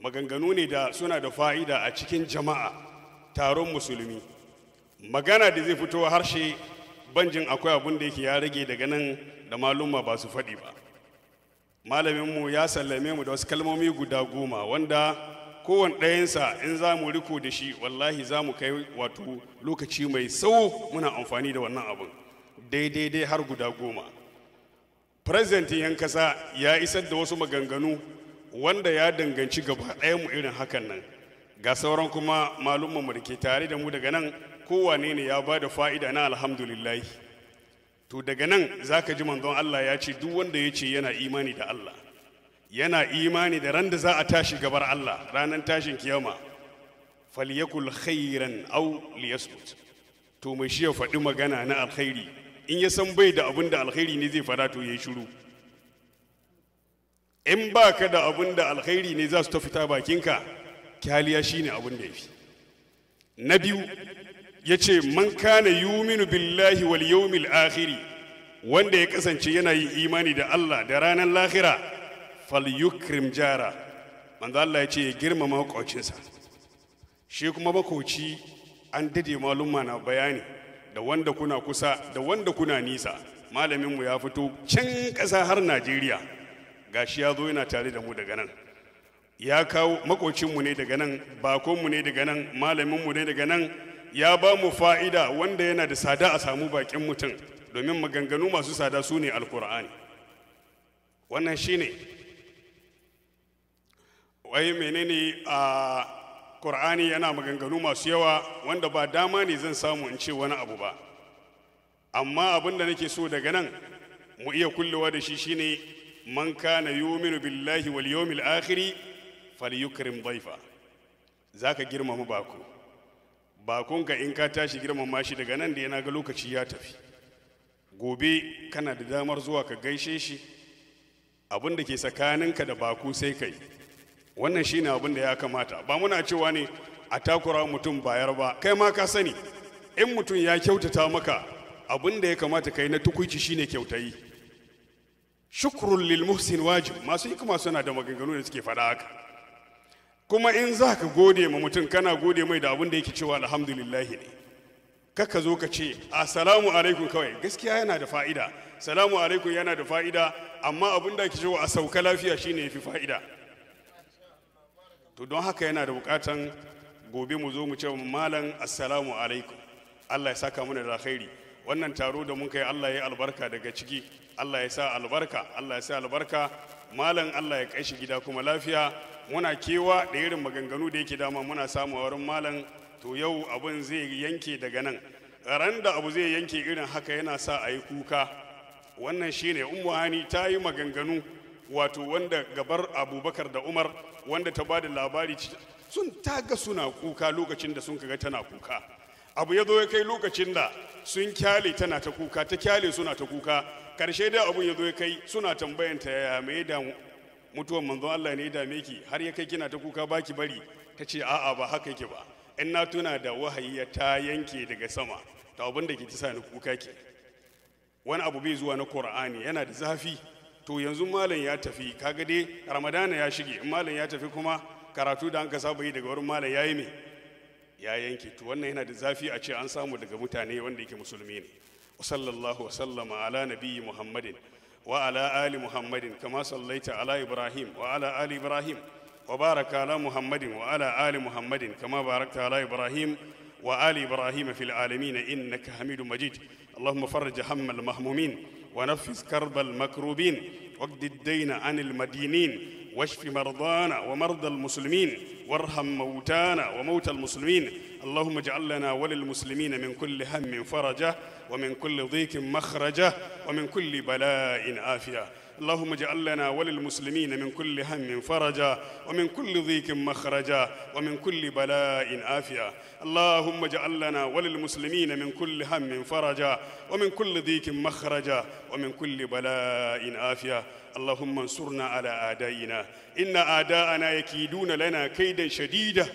maganganu ne da suna da fa'ida a cikin jama'a taron musulmi. Magana da zai fito harshe banjin akwai abun da yake ya rage daga nan da malumma ba su faɗi ba. Malaminmu ya sallame mu da wasu kalmomi guda 10 wanda kowane ɗayansa in za mu riko da shi wallahi za mu kai wato lokaci mai tsawo muna amfani da wannan abun daidai har guda 10. President yan kasa ya isar da wasu maganganu wanda ya danganci gaba ɗayan mu irin hakan nan. Ga sauran kuma malumman mu da ke tare da mu daga nan kowane ne ya ba da fa'ida na alhamdulillah. to daga nan zaka ji manzon Allah ya ce duk wanda ya ce yana imani da Allah, yana imani da ran da za a tashi gabar Allah ranar tashin kiyama, falyakul khairan aw liyasmut, to mai shi ya faɗi magana na alkhairi, in ya san bai da abin da alkhairi ne zai fada to yayi shiru. In ba ka da abin da alkhairi ne za su ta fita bakinka, kyaliya shine abin da yafi. Na biyu ya ce man kana yuminu billahi wal yawmil akhiri, wanda ya kasance yana yin imani da Allah da ranar lahira, falyukrim jara, manzo Allah ya ce ya girmama makocinsa. Shi kuma makoci an dade malumma na bayani da wanda kuna kusa da wanda kuna nisa. Malaminmu ya fito can ƙasa har Najeriya, gashi ya zo yana tare da mu daga nan, ya kawo makocinmu ne daga nan, bakonmu ne daga nan, malaminmu ne daga nan, ya ba mu fa'ida wanda yana da sada a samu bakin mutum, domin maganganu masu sada su ne alkur'ani. Wannan shi ne wai menene a Qur'ani yana maganganu masu yawa wanda ba dama ne zan samu in ce wani abu ba, amma abin da nake so daga nan mu iya kullewa da shi shine man kana yuminu billahi wal yawmil akhiri falyukrim dhaifa. Zaka girmama bakonka in ka tashi girmama shi daga nan da yana ga lokaci ya tafi, gobe kana da damar zuwa ka gaishe shi, abin da ke tsakaninka da bako sai kai. Wannan shine abin da ya kamata, ba muna cewa ne a takura mutum bayar ba, kai ma ka sani in mutum ya kyautata maka, abin da ya kamata kai na tukuici shine kyautayi. Shukrul lil muhsin wajib, masu hikima suna da maganganu da suke faɗa haka. Kuma in za ka gode ma mutum kana gode mai da abin da yake cewa alhamdulillah ne, kaka zo ka ce assalamu alaikum kawai. Gaskiya yana da fa'ida, salamu alaikum yana da fa'ida, amma abin da ake cewa a sauka lafiya shine yafi fa'ida. To don haka yana da bukatan gobe mu zo mu ce malam assalamu alaikum, Allah ya saka mana da alkhairi. Wannan taro da mun kai Allah ya yi albarka daga ciki, Allah ya sa albarka, Allah ya sa albarka. Malam Allah ya kai shi gida kuma lafiya. Muna kewa da irin maganganu da yake dama muna samu a wurin malam, to yau abun zai yanke daga nan. Ran da abu zai yanke irin haka yana sa a yi kuka. Wannan shine Ummu Hani ta yi maganganu wato wanda gabar Abubakar da Umar, wanda ta ba da labari sun taga suna kuka lokacin da sun kaga tana kuka. Abu ya zo ya kai lokacin da sun kyale tana ta kuka, ta kyale suna ta kuka, karshe dai abun ya zo ya kai suna tambayanta ya me da mutuwan manzon Allah ne ya dame ki har ya kai kina ta kuka baki bari. Ta ce a'a ba haka yake ba, in na tuna da wahayi ya ta yanke daga sama, to abin da ke ta sa ni kuka ke. Wani abu bai zuwa na Qur'ani yana da zafi. To yanzu malam ya tafi, kaga dai Ramadana ya shige, in malam ya tafi kuma karatu da an ka saba yi daga wurin malam yayi me ya yanke. To wannan yana da zafi a ce an samu daga mutane wanda yake musulmi ne. Wa sallallahu wa sallama ala nabiyyi Muhammadin wa ala ali Muhammadin kama sallaita ala Ibrahim wa ala ali Ibrahim wa baraka ala Muhammadin wa ala ali Muhammadin kama barakta ala Ibrahim wa ali Ibrahim fil alamin innaka Hamidum Majid. اللهم فرج هم المهمومين ونفس كرب المكروبين واقض الدين عن المدينين واشف مرضانا ومرضى المسلمين وارحم موتانا وموتى المسلمين. اللهم اجعل لنا وللمسلمين من كل هم فرجا ومن كل ضيق مخرجا ومن كل بلاء عافية. اللهم اجعل لنا وللمسلمين من كل هم فرجا ومن كل ضيق مخرجا ومن كل بلاء عافية. اللهم اجعل لنا وللمسلمين من كل هم فرجا ومن كل ضيق مخرجا ومن كل بلاء عافية. اللهم انصرنا على أعدائنا، إن أعداءنا يكيدون لنا كيدا شديدا.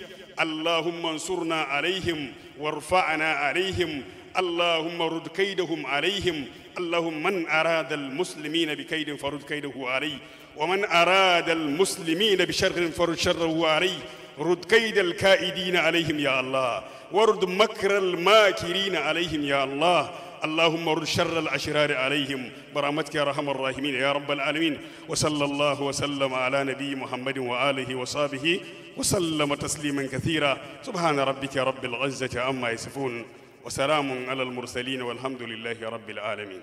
اللهم انصرنا عليهم وارفعنا عليهم، اللهم رد كيدهم عليهم. اللهم من أراد المسلمين بكيد فرد كيده عليه، ومن أراد المسلمين بشر فرد شره عليه. رد كيد الكائدين عليهم يا الله، ورد مكر الماكرين عليهم يا الله. اللهم رد شر الأشرار عليهم برحمتك يا أرحم الراحمين يا رب العالمين. وصلى الله وسلم على نبي محمد وآله وصحبه وسلم تسليما كثيرا. سبحان ربك رب العزة عما يصفون وسلام على المرسلين والحمد لله رب العالمين.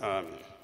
آمين.